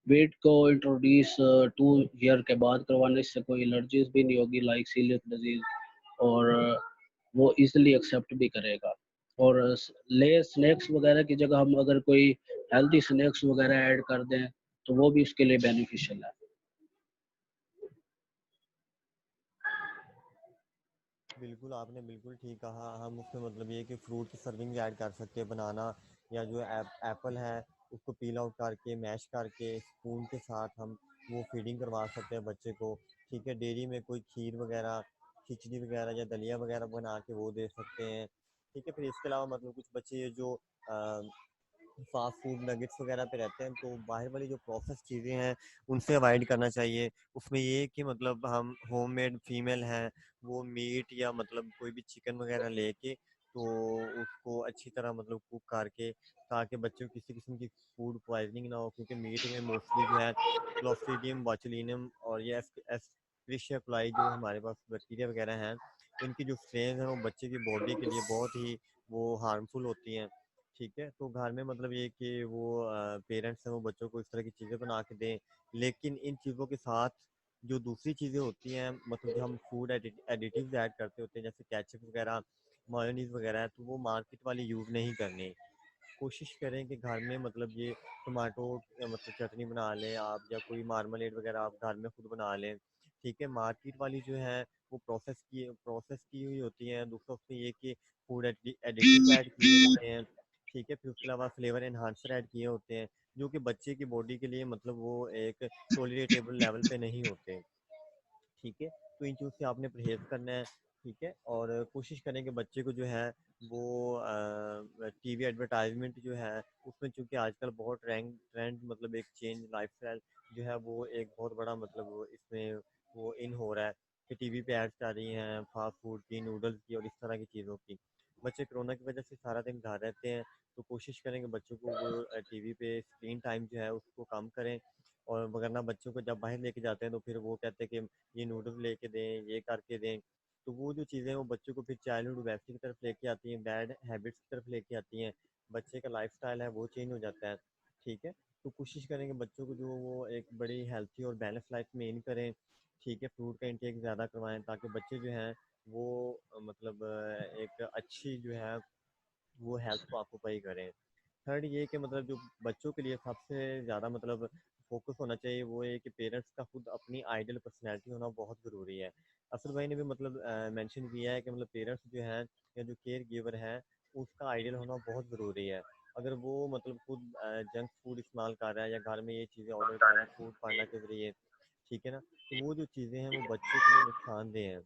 वेट को इंट्रोड्यूस 2 ईयर के बाद करवाने से कोई एलर्जीज भी नहीं होगी, लाइक सीलियक डिजीज, और वो इजीली एक्सेप्ट भी करेगा। और ले स्नैक्स वगैरह की जगह हम अगर कोई हेल्दी स्नैक्स वगैरह ऐड कर दें तो वो भी उसके लिए बेनिफिशियल है। बिल्कुल आपने बिल्कुल ठीक कहा। हम उसमें मतलब ये कि फ्रूट की सर्विंग भी ऐड कर सकते हैं, बनाना या जो एप्पल है उसको पील आउट करके मैश करके स्पून के साथ हम वो फीडिंग करवा सकते हैं बच्चे को। ठीक है, डेयरी में कोई खीर वगैरह, खिचड़ी वगैरह या दलिया वगैरह बना के वो दे सकते हैं। ठीक है, फिर इसके अलावा मतलब कुछ बच्चे ये जो फास्ट फूड नगेट्स वगैरह पे रहते हैं, तो बाहर वाली जो प्रोसेस चीज़ें हैं उनसे अवॉइड करना चाहिए। उसमें ये है कि मतलब हम होममेड फीमेल हैं वो मीट या मतलब कोई भी चिकन वगैरह लेके तो उसको अच्छी तरह मतलब कुक करके, ताकि बच्चों को किसी किस्म की फूड पॉइजनिंग ना हो, क्योंकि मीट में मोस्टली जो है क्लोस्ट्रीडियम बॉचुलिनम और ये एस्क्रिशिया कोलाई जो हमारे पास बैक्टीरिया वगैरह हैं, इनकी जो स्ट्रेन है वो बच्चे की बॉडी के लिए बहुत ही वो हार्मफुल होती हैं। ठीक है, तो घर में मतलब ये कि वो पेरेंट्स हैं वो बच्चों को इस तरह की चीज़ें बना के दें, लेकिन इन चीज़ों के साथ जो दूसरी चीज़ें होती हैं मतलब जो हम फूड एडिटिव्स ऐड करते होते हैं जैसे केचप वगैरह, मायोनीज वगैरह है, तो वो मार्केट वाली यूज़ नहीं करनी। कोशिश करें कि घर में मतलब ये टमाटो मतलब चटनी बना लें आप, या कोई मार्मलेड वगैरह आप घर में खुद बना लें। ठीक है, मार्केट वाली जो है वो प्रोसेस की हुई होती हैं। दूसरा उसमें ये कि फूड एडिटिव्स ऐड किए होते हैं। ठीक है, फिर उसके अलावा फ्लेवर एनहांसर ऐड किए होते हैं जो कि बच्चे की बॉडी के लिए मतलब वो एक टॉलरेटेबल लेवल पे नहीं होते। ठीक है, तो इन चीज़ों से आपने परहेज़ करना है। ठीक है, और कोशिश करें कि बच्चे को जो है वो टीवी एडवर्टाइजमेंट जो है उसमें, चूँकि आजकल बहुत ट्रेंड मतलब एक चेंज लाइफ़स्टाइल जो है वो एक बहुत बड़ा मतलब वो इसमें वो इन हो रहा है कि टीवी पे एड्स आ रही हैं फास्ट फूड की, नूडल्स की और इस तरह की चीज़ों की। बच्चे कोरोना की वजह से सारा दिन घर रहते हैं, तो कोशिश करें कि बच्चों को वो टीवी पे स्क्रीन टाइम जो है उसको कम करें। और वरना बच्चों को जब बाहर लेके जाते हैं तो फिर वो कहते हैं कि ये नूडल्स लेके दें, ये करके दें। तो वो जो चीज़ें हैं वो बच्चों को फिर चाइल्डहुड ओबेसिटी की तरफ लेके आती हैं, बैड हैबिट्स की तरफ लेके आती हैं। बच्चे का लाइफस्टाइल है वो चेंज हो जाता है। ठीक है, तो कोशिश करें कि बच्चों को जो वो एक बड़ी हेल्थी और बैलेंस लाइफ मेन करें। ठीक है, फ्रूट का इंटेक ज़्यादा करवाएं ताकि बच्चे जो हैं वो मतलब एक अच्छी जो है वो हेल्थ को ऑक्यूपाई करें। थर्ड ये कि मतलब जो बच्चों के लिए सबसे ज़्यादा मतलब फोकस होना चाहिए वो है कि पेरेंट्स का खुद अपनी आइडियल पर्सनैलिटी होना बहुत ज़रूरी है। असद भाई ने भी मतलब मेंशन किया है कि मतलब पेरेंट्स जो हैं या जो केयर गिवर है उसका आइडियल होना बहुत ज़रूरी है। अगर वो मतलब खुद जंक फूड इस्तेमाल कर रहा है या घर में ये चीज़ें ऑर्डर कर रहा है फूड पांडा के ज़रिए, ठीक है ना, तो वो जो चीज़ें हैं वो बच्चे के लिए नुकसानदेह हैं।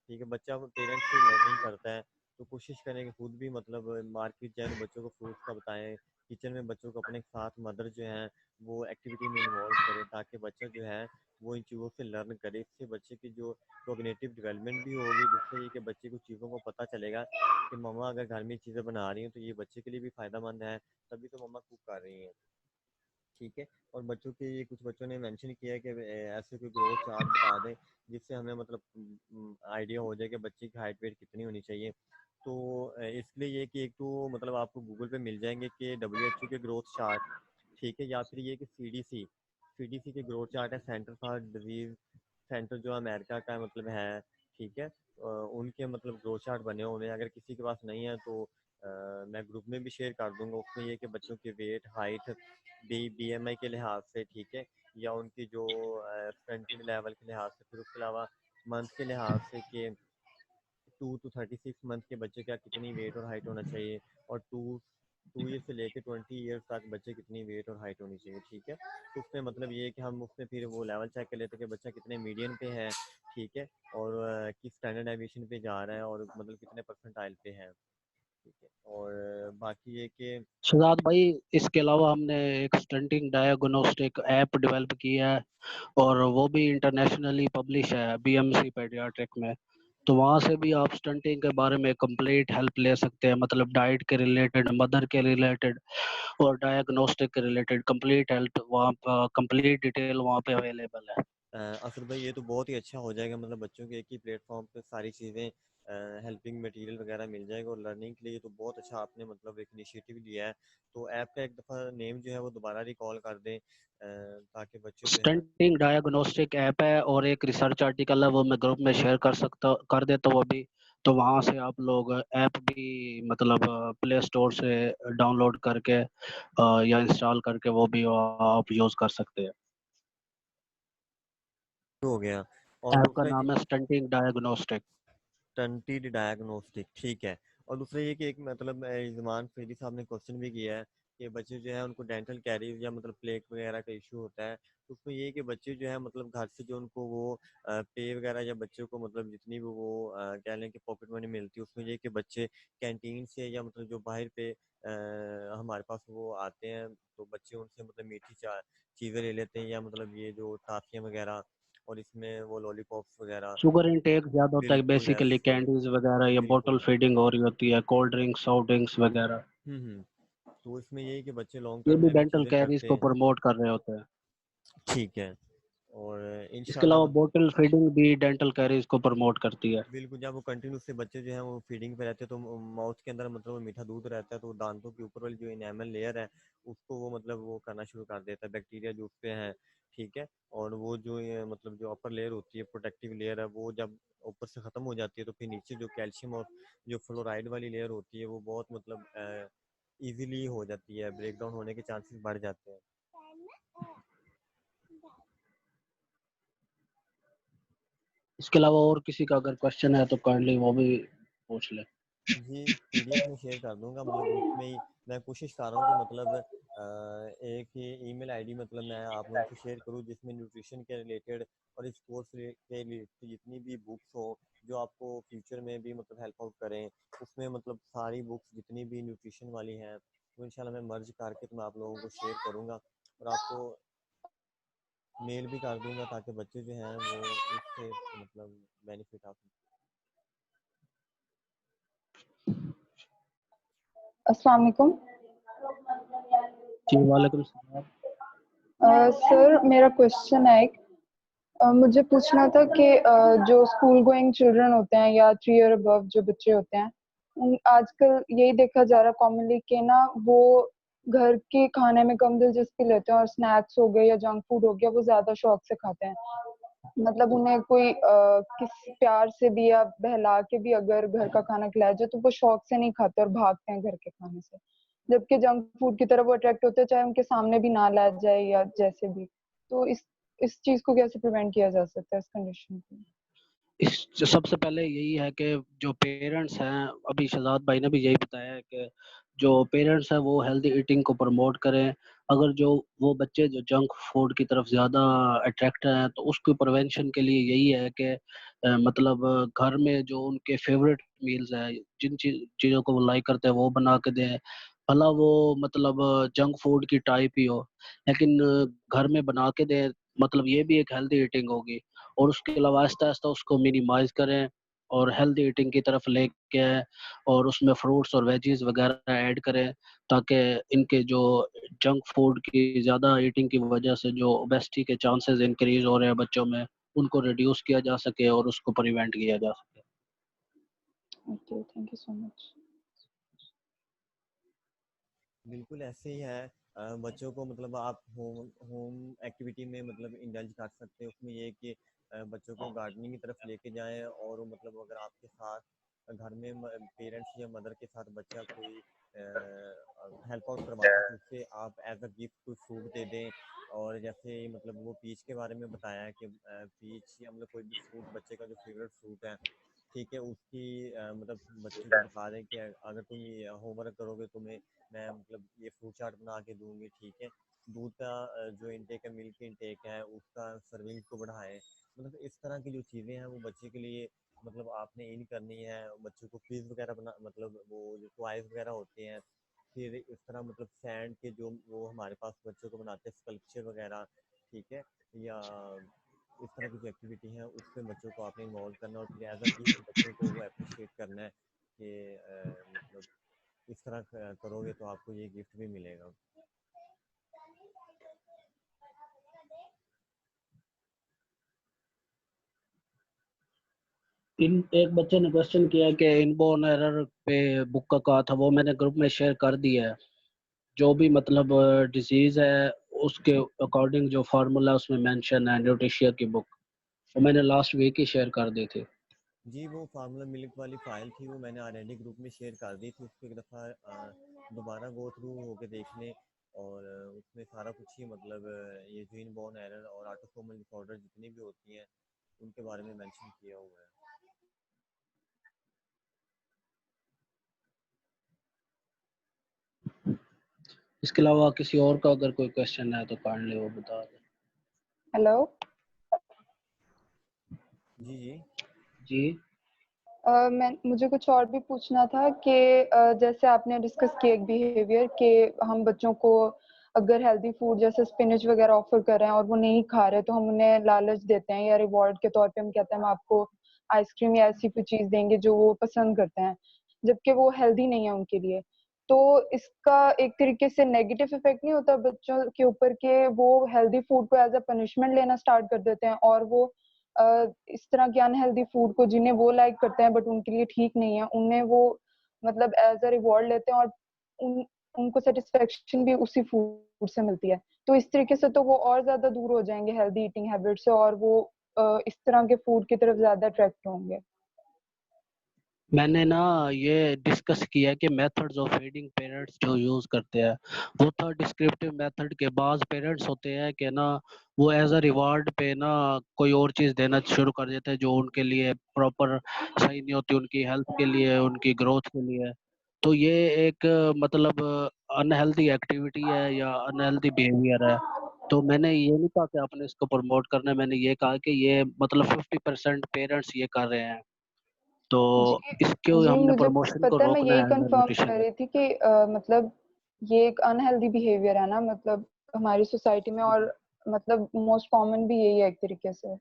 ठीक है, बच्चा पेरेंट्स से लर्निंग करता है, तो कोशिश करें कि खुद भी मतलब मार्केट जाए तो बच्चों को फ्रूट्स का बताएं। किचन में बच्चों को अपने साथ मदर जो हैं वो एक्टिविटी में इन्वॉल्व करें ताकि बच्चा जो है वो इन चीज़ों से लर्न करे। इससे बच्चे की जो कोग्निटिव डेवलपमेंट भी होगी। दूसरा ये कि बच्चे को चीज़ों को पता चलेगा कि मम्मा अगर घर में चीज़ें बना रही हैं तो ये बच्चे के लिए भी फ़ायदेमंद है, तभी तो मम्मा कुक कर रही हैं। ठीक है, और बच्चों के ये कुछ बच्चों ने मेंशन किया है कि ऐसे कोई ग्रोथ चार्ट बता दें जिससे हमें मतलब आइडिया हो जाए कि बच्चे की हाइट वेट कितनी होनी चाहिए। तो इसलिए ये कि एक तो मतलब आपको गूगल पे मिल जाएंगे कि WHO के ग्रोथ चार्ट। ठीक है, या फिर ये कि CDC के ग्रोथ चार्ट है, सेंटर फॉर डिजीज सेंटर जो अमेरिका का मतलब है। ठीक है, उनके मतलब ग्रोथ चार्ट बने हुए हैं। अगर किसी के पास नहीं है तो मैं ग्रुप में भी शेयर कर दूंगा। उसमें ये कि बच्चों के वेट, हाइट, BMI के लिहाज से, ठीक है, या उनकी जो फ्रंटिंग लेवल के लिहाज से, फिर उसके अलावा मंथ के लिहाज से कि 2 to 36 मंथ के बच्चे का कितनी वेट और हाइट होना चाहिए, और 2 2 ईयर से लेके 20 ईयर्स तक बच्चे कितनी वेट और हाइट होनी चाहिए, ठीक है। तो उसमें मतलब ये है कि हम उसमें फिर वो लेवल चेक कर लेते हैं कि बच्चा कितने मीडियन पे है, ठीक है, और किस स्टैंडर्ड डेविएशन पे जा रहा है और मतलब कितने परसेंटाइल पे है, ठीक है। और बाकी ये कि शहजाद भाई, इसके अलावा हमने एक स्टंटिंग डायग्नोस्टिक ऐप डेवलप किया है, और वो भी इंटरनेशनली पब्लिश है बीएमसी पेडियाट्रिक में। तो वहाँ से भी आप स्टंटिंग के बारे में कंप्लीट हेल्प ले सकते हैं, मतलब डाइट के रिलेटेड, मदर के रिलेटेड और डायग्नोस्टिक के रिलेटेड कंप्लीट हेल्प वहाँ, कंप्लीट डिटेल वहाँ पे अवेलेबल है। असद भाई ये तो बहुत ही अच्छा हो जाएगा, मतलब बच्चों के एक ही प्लेटफॉर्म पे सारी चीज़ें हेल्पिंग मटेरियल वगैरह मिल जाएगा, और लर्निंग के लिए तो बहुत अच्छा आपने मतलब एक इनिशिएटिव लिया है। तो ऐप का एक दफ़ा नेम जो है वो दोबारा रिकॉल कर दें, ताकि बच्चे जो है। स्टंटिंग डायग्नोस्टिक ऐप है, और एक रिसर्च आर्टिकल है, वो मैं ग्रुप में शेयर कर देता हूँ अभी। तो वहाँ से आप लोग ऐप भी मतलब प्ले स्टोर से डाउनलोड करके या इंस्टॉल करके वो भी आप यूज़ कर सकते हैं। हो गया। और ऐप का दूसरा नाम है स्टंटिंग डायग्नोस्टिक। स्टंटेड डायग्नोस्टिक, ठीक है। और दूसरा ये कि एक मतलब इज़मान फरीदी साहब ने क्वेश्चन भी किया है कि बच्चे जो है उनको डेंटल कैरीज या मतलब प्लेक वगैरह का इशू होता है, तो उसमें ये है कि बच्चे जो है मतलब घर से जो उनको वो पे वगैरह या बच्चों को मतलब जितनी भी वो कह लें कि पॉकेट मनी मिलती है, उसमें ये है कि बच्चे कैंटीन से या मतलब जो बाहर पे हमारे पास वो आते हैं, तो बच्चे उनसे मतलब मीठी चीज़ें ले लेते हैं, या मतलब ये जो टाफियाँ वगैरह और इसमें वो लॉलीपॉप्स वगैरह। शुगर इंटेक ज़्यादा होता है बिल्कुल बेसिकली, ऐसे, कैंडीज वगैरह या बोतल बिल्कुल। फीडिंग हो रही होती है, कोल्ड ड्रिंक्स, सॉफ्ट ड्रिंक्स वगैरह। तो इसमें ये है कि बच्चे लॉन्ग ये टर्म भी में भी डेंटल चीज़ें कैरीज करते को हैं, प्रमोट कर रहे होते हैं। ठीक है। और इसके इंशाल्लाह अलावा मतलब बोतल फीडिंग भी डेंटल कैरीज को प्रमोट करती है। बिल्कुल, जब वो कंटिन्यू से बच्चे जो हैं वो फीडिंग पे रहते हैं, तो माउथ के अंदर मतलब वो मीठा दूध रहता है, तो वो दांतों के ऊपर वाली जो इनेमल लेयर है उसको वो मतलब वो करना शुरू कर देता है, बैक्टीरिया जो उस पे है, ठीक है। और वो जो ये मतलब जो अपर लेयर होती है, प्रोटेक्टिव लेयर है, वो जब ऊपर से ख़त्म हो जाती है, तो फिर नीचे जो कैल्शियम और जो फ्लोराइड वाली लेयर होती है वो बहुत मतलब ईजिली हो जाती है, ब्रेक डाउन होने के चांसेस बढ़ जाते हैं। इसके अलावा और किसी का अगर क्वेश्चन है तो काइंडली वो भी पूछ ले। जी, पीडीएफ में शेयर कर दूंगा, मतलब ग्रुप में ही। मैं कोशिश कर रहा हूँ कि मतलब एक ही ईमेल आईडी मतलब मैं आप लोगों से शेयर करूँ, जिसमें न्यूट्रिशन के रिलेटेड और इस कोर्स के रिलेटेड जितनी भी बुक्स हो जो आपको फ्यूचर में भी मतलब हेल्प आउट करें, उसमें मतलब सारी बुक्स जितनी भी न्यूट्रिशन वाली हैं वो इंशाल्लाह मैं मर्ज करके तो मैं आप लोगों को शेयर करूँगा, और आपको मेल भी कर दूंगा, ताकि बच्चे जो हैं वो इससे मतलब बेनिफिट आप। अस्सलाम वालेकुम। जी वालेकुम सलाम। सर मेरा क्वेश्चन है एक, मुझे पूछना था कि जो स्कूल गोइंग चिल्ड्रन होते हैं या 3 ईयर अबव जो बच्चे होते हैं, आजकल यही देखा जा रहा है कॉमनली कि ना वो घर के खाने में कम दिलचस्पी लेते हैं और स्नैक्स हो गए या जंक फूड हो गया वो ज्यादा शौक से खाते हैं। मतलब उन्हें कोई किस प्यार से भी या बहला के भी अगर घर का खाना खिलाया जाए तो वो शौक से नहीं खाते और भागते हैं घर के खाने से, जबकि जंक फूड की तरफ वो अट्रैक्ट होते हैं चाहे उनके सामने भी ना लाया जाए या जैसे भी। तो इस चीज को कैसे प्रिवेंट किया जा सकता है, इस कंडीशन को? इस सबसे पहले यही है कि जो पेरेंट्स हैं, अभी शहजाद भाई ने भी यही बताया है कि जो पेरेंट्स हैं वो हेल्दी ईटिंग को प्रमोट करें। अगर जो वो बच्चे जो जंक फूड की तरफ ज़्यादा अट्रैक्ट हैं, तो उसके प्रिवेंशन के लिए यही है कि मतलब घर में जो उनके फेवरेट मील्स हैं, जिन चीज़ों को वो लाइक करते हैं वो बना के दें। भला वो मतलब जंक फूड की टाइप ही हो, लेकिन घर में बना के दें, मतलब ये भी एक हेल्दी ईटिंग होगी। और उसके अलावा आहिस्ता-आहिस्ता उसको मिनिमाइज़ करें और हेल्दी ईटिंग की तरफ लेके आएँ, और उसमें फ्रूट्स और वेजीज़ वगैरह ऐड करें, ताकि इनके जो जंक फूड की ज़्यादा ईटिंग की वजह से जो ओबेसिटी के चांसेस इंक्रीज़ हो रहे हैं बच्चों में, उनको रिड्यूस किया जा सके और उसको प्रिवेंट किया जा सके। Okay, thank you so much. बिल्कुल ऐसे ही है। बच्चों को मतलब आप होम होम एक्टिविटी में मतलब इंडल्ज कर सकते हैं, उसमें ये है कि बच्चों को गार्डनिंग की तरफ लेके जाएं, और वो मतलब अगर आपके साथ घर में पेरेंट्स या मदर के साथ बच्चा कोई हेल्प आउट करवाता है, तो उससे आप एज अ गिफ्ट कोई फ्रूट दे दें। और जैसे मतलब वो पीच के बारे में बताया है कि पीच या मतलब कोई भी फ्रूट बच्चे का जो फेवरेट फ्रूट है, ठीक है, उसकी मतलब बच्चे को दिखा दें कि अगर तुम ये होमवर्क करोगे तुम्हें मैं मतलब ये फ्रूट चाट बना के दूंगी, ठीक है। दूध का जो इनटेक है, मिल्क इनटेक है, उसका सर्विंग को बढ़ाएं। मतलब इस तरह की जो चीज़ें हैं वो बच्चे के लिए मतलब आपने इन करनी है। बच्चों को क्विज वगैरह बना मतलब वो जो टॉयज वगैरह होते हैं, फिर इस तरह मतलब सैंड के जो वो हमारे पास बच्चों को बनाते हैं स्कल्पचर वगैरह, ठीक है। या इस तरह की जो एक्टिविटी है उसमें बच्चों को आपने इन्वॉल्व करना और फिर एज अ गिफ्ट बच्चों को वो अप्रिशिएट करना है कि मतलब इस तरह करोगे तो आपको ये गिफ्ट भी मिलेगा। इन एक बच्चे ने क्वेश्चन किया कि इनबॉर्न एरर पे बुक का कहा था, वो मैंने ग्रुप में शेयर कर दिया है। जो भी मतलब डिजीज है उसके अकॉर्डिंग जो फार्मूला उसमें मेंशन है, न्यूट्रिशिया की बुक, वो मैंने लास्ट वीक ही शेयर कर दी थी। जी, वो फार्मूला मिल्क वाली फाइल थी, वो मैंने ऑलरेडी ग्रुप में शेयर कर दी थी। उसको एक दफ़ा दोबारा गो थ्रू होके देख लें। और उसमें सारा कुछ ही मतलब ये जो इनबॉर्न एरर और ऑटोसोमल डिसऑर्डर जितनी भी होती हैं उनके बारे में मेंशन किया हुआ है। इसके अलावा किसी और का अगर कोई क्वेश्चन है तो काइंडली वो बता दें। हेलो। जी जी। जी। मैं मुझे कुछ और भी पूछना था कि जैसे आपने डिस्कस किया एक बिहेवियर कि हम बच्चों को अगर हेल्दी फूड जैसे स्पिनच वगैरह ऑफर कर रहे हैं और वो नहीं खा रहे तो हम उन्हें लालच देते हैं या रिवॉर्ड के तौर पे हम कहते हैं हम आपको आइसक्रीम या ऐसी कोई चीज देंगे जो वो पसंद करते हैं, जबकि वो हेल्दी नहीं है उनके लिए। तो इसका एक तरीके से नेगेटिव इफेक्ट नहीं होता बच्चों के ऊपर कि वो हेल्दी फूड को एज अ पनिशमेंट लेना स्टार्ट कर देते हैं और वो इस तरह के अनहेल्दी फूड को जिन्हें वो लाइक करते हैं बट उनके लिए ठीक नहीं है उन्हें वो मतलब एज अ रिवॉर्ड लेते हैं और उन उनको सेटिस्फेक्शन भी उसी फूड से मिलती है। तो इस तरीके से तो वो और ज्यादा दूर हो जाएंगे हेल्दी ईटिंग हैबिट से और वो इस तरह के फूड की तरफ ज्यादा अट्रैक्ट होंगे। मैंने ना ये डिस्कस किया कि मेथड्स ऑफ फीडिंग पेरेंट्स जो यूज करते हैं, वो था डिस्क्रिप्टिव मेथड के। बाद पेरेंट्स होते हैं कि ना वो एज अ रिवार्ड पे ना कोई और चीज देना शुरू कर देते हैं जो उनके लिए प्रॉपर सही नहीं होती, उनकी हेल्थ के लिए, उनकी ग्रोथ के लिए। तो ये एक मतलब अनहेल्दी एक्टिविटी है या अनहेल्दी बिहेवियर है। तो मैंने ये नहीं कहा कि आपने इसको प्रमोट करना है, मैंने ये कहा कि ये मतलब 50% पेरेंट्स ये कर रहे हैं, तो जी। इसको जी हमने मुझे प्रमोशन को पता है, मैं रोकना यही है कंफर्म कर न्यूट्रिशन। रही थी कि मतलब ये एक अनहेल्दी बिहेवियर है ना मतलब हमारी सोसाइटी में और मतलब मोस्ट कॉमन भी यही है एक तरीके से।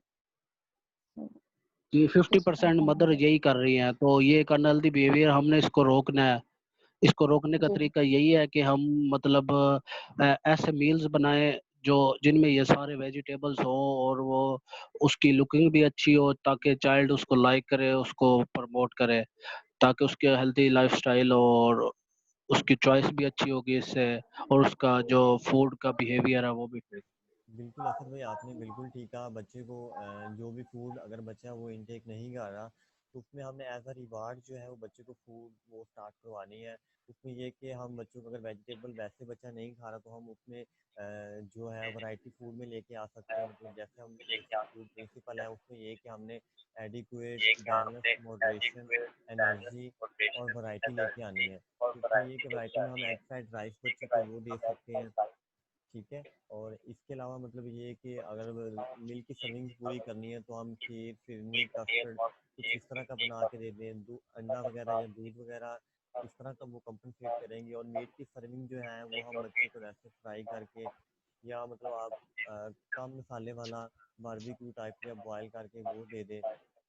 कि fifty Just percent confirm mother कर। यही कर रही हैं, तो ये एक अनहेल्दी बिहेवियर, हमने इसको रोकना है। इसको रोकने का जी। तरीका यही है कि हम मतलब ऐसे मील्स बनाएं जो जिनमें ये सारे वेजिटेबल्स हो और वो उसकी लुकिंग भी अच्छी हो, ताकि चाइल्ड उसको लाइक करे, उसको प्रमोट करे, ताकि उसके हेल्दी लाइफस्टाइल और उसकी चॉइस भी अच्छी होगी इससे, और उसका जो फूड का बिहेवियर है वो भी ठीक। बिल्कुल असद भाई, आपने बिल्कुल ठीक कहा। बच्चे को जो भी फूड अगर बच्चा वो इनटेक नहीं कर रहा तो उसमें हमने एज अ रिवार्ड जो है वो बच्चे को फूड वो स्टार्ट करवानी है। उसमें ये कि हम बच्चों को अगर वेजिटेबल वैसे बच्चा नहीं खा रहा तो हम उसमें जो है वैरायटी फूड में लेके आ सकते हैं। मतलब जैसे हम बेसिक फूड प्रिंसिपल है उसमें ये कि हमने एडिक्वेट बैलेंस मॉडरेशन एनर्जी और वैरायटी लेके आनी है। तो उसमें ये कि वैरायटी में हम एग फ्राइड राइस बच्चों को वो दे सकते हैं, ठीक है। और इसके अलावा मतलब ये है कि अगर मिल्क की सर्विंग्स पूरी करनी है तो हम खीर फिरनी कस्टर्ड कुछ इस तरह का बना के दे दें। अंडा वगैरह या दूध वगैरह इस तरह का वो कंपनसेट करेंगे। और मीट की सर्विंग जो है वो हम बच्चे को वैसे फ्राई करके या मतलब आप कम मसाले वाला बारबेक्यू टाइप या बॉयल करके वो दे दें,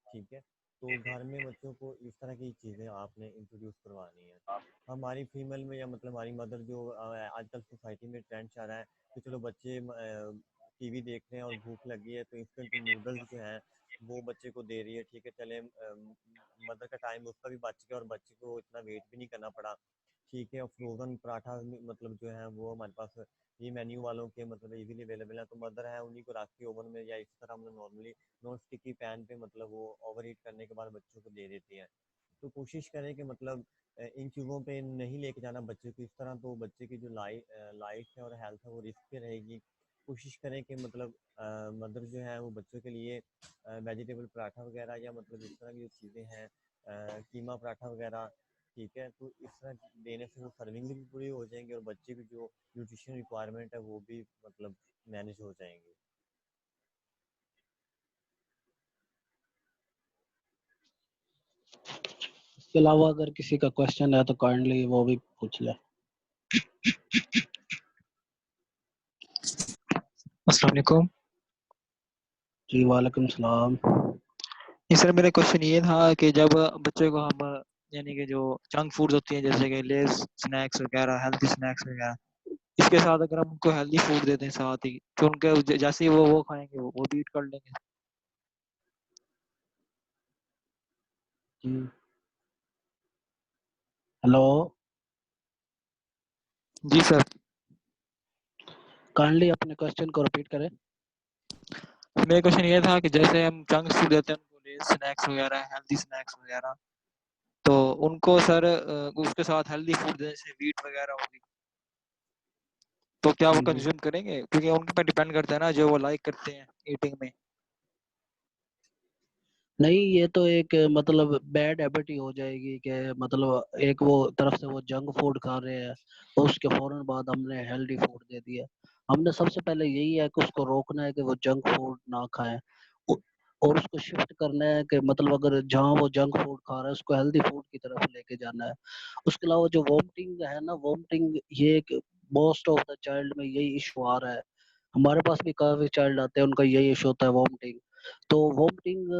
ठीक है। तो घर में बच्चों को इस तरह की चीज़ें आपने इंट्रोड्यूस करवानी है। हमारी फीमेल में या मतलब हमारी मदर जो आजकल सोसाइटी में ट्रेंड चल रहा है कि चलो बच्चे टीवी देख रहे हैं और भूख लगी है तो इंस्टेंट नूडल्स जो हैं वो बच्चे को दे रही है, ठीक है। चले मदर का टाइम उसका भी बच गया और बच्चे को इतना वेट भी नहीं करना पड़ा, ठीक है। और फ्रोजन पराठा मतलब जो है वो हमारे पास ये मेन्यू वालों के मतलब इजीली अवेलेबल है, तो मदर है उन्हीं को रख के ओवन में या इस तरह हम लोग नॉर्मली नॉन स्टिकी पैन पे मतलब वो ओवर हीट करने के बाद बच्चों को दे देती हैं। तो कोशिश करें कि मतलब इन चीज़ों पे नहीं लेके जाना बच्चे को इस तरह, तो बच्चे की जो लाइफ है और हेल्थ है वो रिस्क पे रहेगी। कोशिश करें कि मतलब मदर जो है वो बच्चों के लिए वेजिटेबल पराठा वगैरह या मतलब इस तरह की जो चीज़ें हैं, कीमा पराठा वगैरह, ठीक है, तो इस तरह देने से वो सर्विंग भी पूरी हो जाएंगी और बच्चे की जो न्यूट्रिशन रिक्वायरमेंट है वो भी मतलब मैनेज हो जाएंगी। इसके अलावा अगर किसी का क्वेश्चन है तो काइंडली वो भी पूछ ले। अस्सलाम वालेकुम। जी वालेकुम सलाम। जी सर, मेरा क्वेश्चन ये था कि जब बच्चे को हम यानी कि जो जंक फूड्स होती हैं जैसे कि लेज स्नैक्स वगैरह, हेल्थी स्नैक्स वगैरह, इसके साथ अगर हम उनको हेल्दी फूड देते हैं साथ ही, तो उनके जैसे ही वो खाएंगे वो भी ईट कर लेंगे। जी हेलो, जी सर। काइंडली अपने क्वेश्चन को रिपीट करें। मेरा क्वेश्चन ये था कि जैसे हम जंक फूड देते हैं उनको, लेज स्नैक्स वगैरह, हेल्दी स्नैक्स वगैरह, तो उनको सर उसके साथ हेल्दी फूड देने से वीट वगैरह होगी, तो क्या वो हम्म। कंज्यूम करेंगे? क्योंकि उनके पर डिपेंड करता है ना जो वो लाइक करते हैं ईटिंग में। नहीं, ये तो एक मतलब बैड हैबिट ही हो जाएगी कि मतलब एक वो तरफ से वो जंक फूड खा रहे हैं और उसके फौरन बाद हमने हेल्दी फूड दे दिया। हमने सबसे पहले यही है कि उसको रोकना है कि वो जंक फूड ना खाएं, उ- और उसको शिफ्ट करना है कि मतलब अगर जहाँ वो जंक फूड खा रहा है उसको हेल्दी फूड की तरफ लेके जाना है। उसके अलावा जो वोमिटिंग है ना, वोमिटिंग ये एक मोस्ट ऑफ द चाइल्ड में यही इशू आ रहा है। हमारे पास भी काफी चाइल्ड आते हैं, उनका यही इशू होता है, वोमिटिंग। तो वोमिटिंग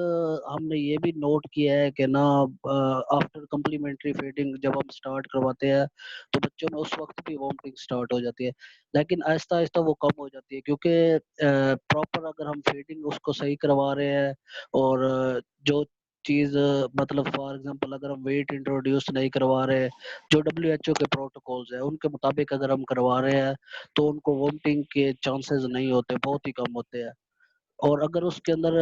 हमने ये भी नोट किया है कि ना आफ्टर कम्प्लीमेंट्री फीडिंग जब हम स्टार्ट करवाते हैं तो बच्चों में उस वक्त भी वोमिटिंग स्टार्ट हो जाती है, लेकिन आहिस्ता आहिस्ता वो कम हो जाती है क्योंकि प्रॉपर अगर हम फीडिंग उसको सही करवा रहे हैं और जो चीज मतलब फॉर एग्जांपल अगर हम वेट इंट्रोड्यूस नहीं करवा रहे, जो डब्ल्यू एच ओ के प्रोटोकॉल्स है उनके मुताबिक अगर हम करवा रहे हैं तो उनको वोमिटिंग के चांसेस नहीं होते, बहुत ही कम होते हैं। और अगर उसके अंदर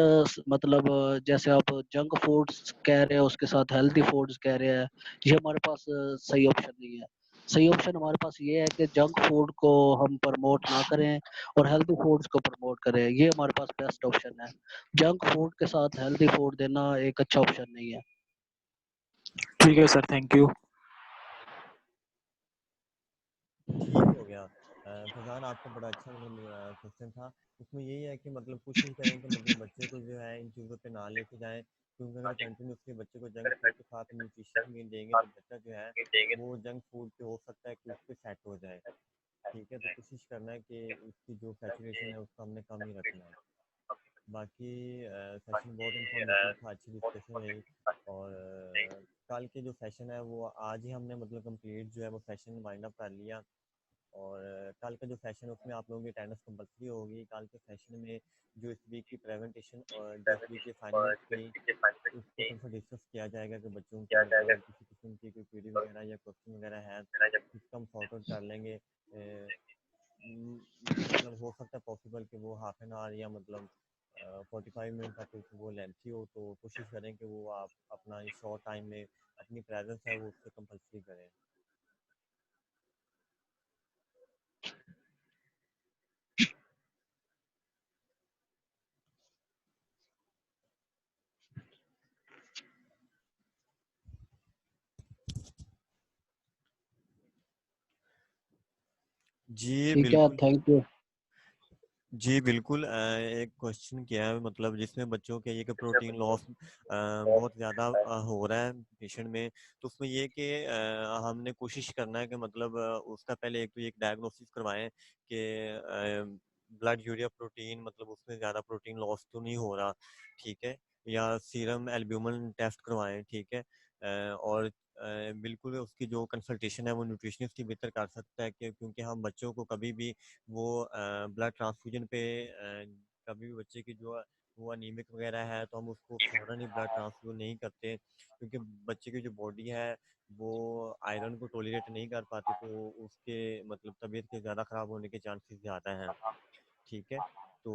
मतलब जैसे आप जंक फूड्स कह रहे हैं उसके साथ हेल्दी फूड्स कह रहे हैं, ये हमारे पास सही ऑप्शन नहीं है। सही ऑप्शन हमारे पास ये है कि जंक फूड को हम प्रमोट ना करें और हेल्दी फूड्स को प्रमोट करें, ये हमारे पास बेस्ट ऑप्शन है। जंक फूड के साथ हेल्दी फूड देना एक अच्छा ऑप्शन नहीं है। ठीक है सर, थैंक यू। ठीक हो गया। फैज़ान, आपका बड़ा अच्छा मतलब क्वेश्चन था। उसमें यही है कि मतलब कोशिश करें कि मतलब बच्चे को जो है इन चीज़ों पे ना लेके जाएँ, क्योंकि अगर कंटिन्यूअसली बच्चे को जंक फूड के साथ न्यूट्रिशन भी देंगे तो बच्चा जो है वो जंक फूड पे हो सकता है कि उस पे सेट हो जाए। ठीक है, तो कोशिश करना है कि उसकी जो सैचुरेशन है उसको हमने कम ही रखना है। बाकी सेशन बहुत इंफॉर्मेटिव था, अच्छी डिस्कशन रही। और कल के जो सेशन है वो आज ही हमने मतलब कंप्लीट जो है वो सेशन वाइंड अप कर लिया। और कल का जो सेशन है उसमें आप लोगों की अटेंडेंस कंपल्सरी होगी। कल के सेशन में जो इस वीक की प्रेजेंटेशन और जो इस वीक की असाइनमेंट थी उसको थोड़ा सा डिस्कस किया जाएगा कि बच्चों की मतलब किसी किस्म की कोई क्वेरी वगैरह या क्वेश्चन वगैरह है जिसका हम सॉर्ट आउट कर लेंगे। मतलब हो सकता है पॉसिबल कि वो हाफ एन आवर या मतलब 45 मिनट तक वो लेंथी हो, तो कोशिश करें कि वो आप अपना इस शॉर्ट टाइम में अपनी प्रेजेंस है वो उससे कंपल्सरी करें। जी ठीक है, बिल्कुल। Thank you. जी बिल्कुल, एक क्वेश्चन किया है मतलब जिसमें बच्चों के ये कि प्रोटीन लॉस बहुत ज़्यादा हो रहा है पेशेंट में। तो उसमें ये कि हमने कोशिश करना है कि मतलब उसका पहले एक तो एक डायग्नोसिस करवाएं कि ब्लड यूरिया प्रोटीन मतलब उसमें ज़्यादा प्रोटीन लॉस तो नहीं हो रहा, ठीक है, या सीरम एल्ब्यूमिन टेस्ट करवाएं, ठीक है। और बिल्कुल उसकी जो कंसल्टेशन है वो न्यूट्रिशनिस्ट ही बेहतर कर सकता है कि क्योंकि हम बच्चों को कभी भी वो ब्लड ट्रांसफ्यूजन पे कभी भी बच्चे की जो वो अनीमिक वगैरह है तो हम उसको फ़ौरन ही ब्लड ट्रांसफ्यूजन नहीं करते, क्योंकि बच्चे की जो बॉडी है वो आयरन को टॉलरेट नहीं कर पाती, तो उसके मतलब तबीयत के ज़्यादा ख़राब होने के चांसेस ज़्यादा हैं, ठीक है। तो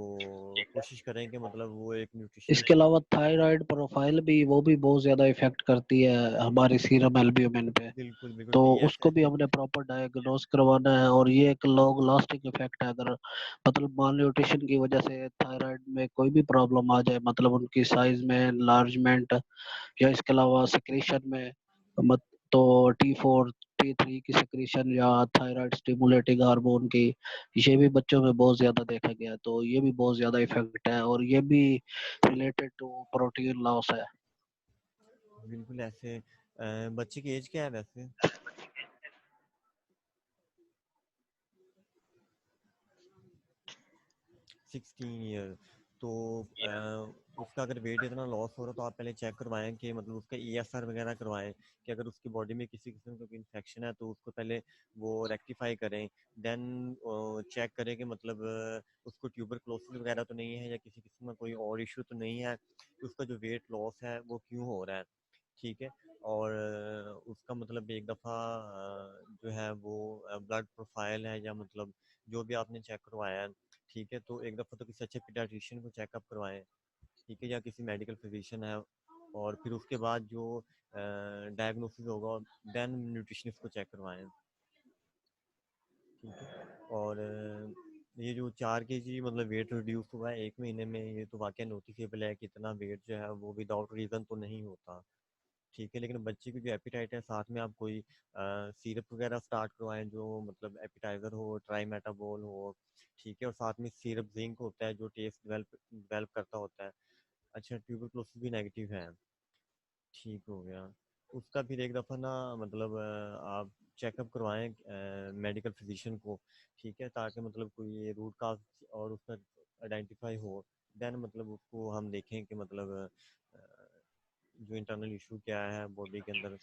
कोशिश करें कि मतलब वो एक न्यूट्रिशनिस्ट इसके अलावा थायराइड प्रोफाइल भी वो भी बहुत ज्यादा इफेक्ट करती है हमारी सीरम एल्ब्यूमिन पे, बिल्कुल बिल्कुल तो उसको भी TSH। हमने प्रॉपर डायग्नोस करवाना है। और ये एक लॉन्ग लास्टिंग इफेक्ट है। अगर मतलब माल न्यूट्रिशन की वजह से थायराइड में कोई भी प्रॉब्लम आ जाए, मतलब उनकी साइज में एनलार्जमेंट या इसके अलावा सिक्रीशन में, मत तो T4 T3 की सिक्रीशन या थायराइड स्टिमुलेटिंग हार्मोन की, ये भी बच्चों में बहुत ज्यादा देखा गया है। तो ये भी बहुत ज्यादा इफेक्ट है और ये भी रिलेटेड टू प्रोटीन लॉस है। बिल्कुल ऐसे बच्चे की एज क्या है वैसे? 16 ईयर। तो उसका अगर वेट इतना लॉस हो रहा है तो आप पहले चेक करवाएं कि मतलब उसका ESR वगैरह करवाएं कि अगर उसकी बॉडी में किसी किस्म का कोई इन्फेक्शन है तो उसको पहले वो रेक्टिफाई करें। देन चेक करें कि मतलब उसको ट्यूबरक्लोसिस वगैरह तो नहीं है या किसी किस्म का कोई और इशू तो नहीं है कि उसका जो वेट लॉस है वो क्यों हो रहा है। ठीक है। और उसका मतलब एक दफ़ा जो है वो ब्लड प्रोफाइल है या मतलब जो भी आपने चेक करवाया है, ठीक है, तो एक दफ़ा तो किसी अच्छे पीडियाट्रिशियन को चेकअप करवाएं, ठीक है, या किसी मेडिकल फिजिशियन है। और फिर उसके बाद जो डायग्नोसिस होगा देन न्यूट्रिशनिस्ट को चेक करवाएं। ठीक है। और ये जो 4 kg मतलब वेट रिड्यूस हुआ है 1 महीने में, ये तो वाकई नोटिसेबल है कि इतना वेट जो है वो विदाउट रीज़न तो नहीं होता। ठीक है। लेकिन बच्चे की जो एपिटाइट है, साथ में आप कोई सिरप वगैरह स्टार्ट करवाएं जो मतलब एपिटाइजर हो, ट्राई मेटाबॉल हो। ठीक है। और साथ में सिरप जिंक होता है जो टेस्ट डेवलप करता होता है। अच्छा, ट्यूबरक्लोसिस भी नेगेटिव है, ठीक हो गया। उसका फिर एक दफ़ा ना मतलब आप चेकअप करवाएं मेडिकल फिजिशियन को, ठीक है, ताकि मतलब कोई रूट काज और उसका आइडेंटिफाई हो। देन मतलब उसको हम देखें कि मतलब जो इंटरनल इशू क्या है बॉडी के अंदर।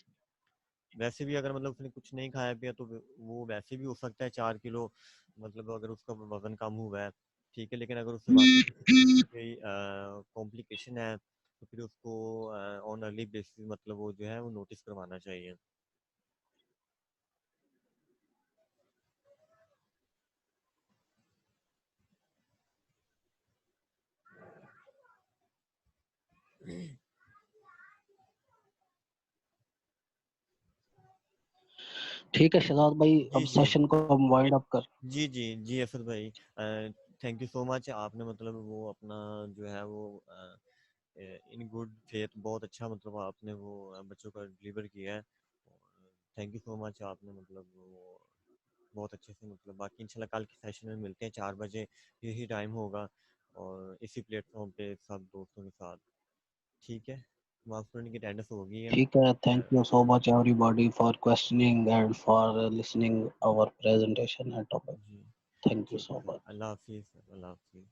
वैसे भी अगर मतलब उसने कुछ नहीं खाया पिया तो वो वैसे भी हो सकता है 4 किलो, मतलब अगर उसका वजन कम हुआ है, ठीक है। लेकिन अगर उससे वाकई किसी किस्म की कोई कॉम्प्लिकेशन है तो फिर उसको ऑन अर्ली बेसिस मतलब वो जो है वो नोटिस करवाना चाहिए। ठीक है शहजाद भाई, जी अब जी सेशन को हम वाइंड अप कर। जी जी जी असद भाई, थैंक यू सो मच। आपने मतलब वो अपना जो है वो इन गुड फेथ बहुत अच्छा मतलब आपने वो बच्चों का डिलीवर किया है। Thank you so much. आपने मतलब वो बहुत अच्छे से मतलब बाकी इंशाल्लाह कल के सेशन में मिलते हैं 4 बजे, यही टाइम होगा और इसी प्लेटफॉर्म पे सब दोस्तों के साथ। ठीक है। माफ करने की अटेंडेंस होगी है। ठीक है, thank you so much everybody for questioning and for listening our presentation and topic. जी थैंक यू ठीक है सो सर, मच। अल्लाह हाफिज़, अल्लाह हाफिज़।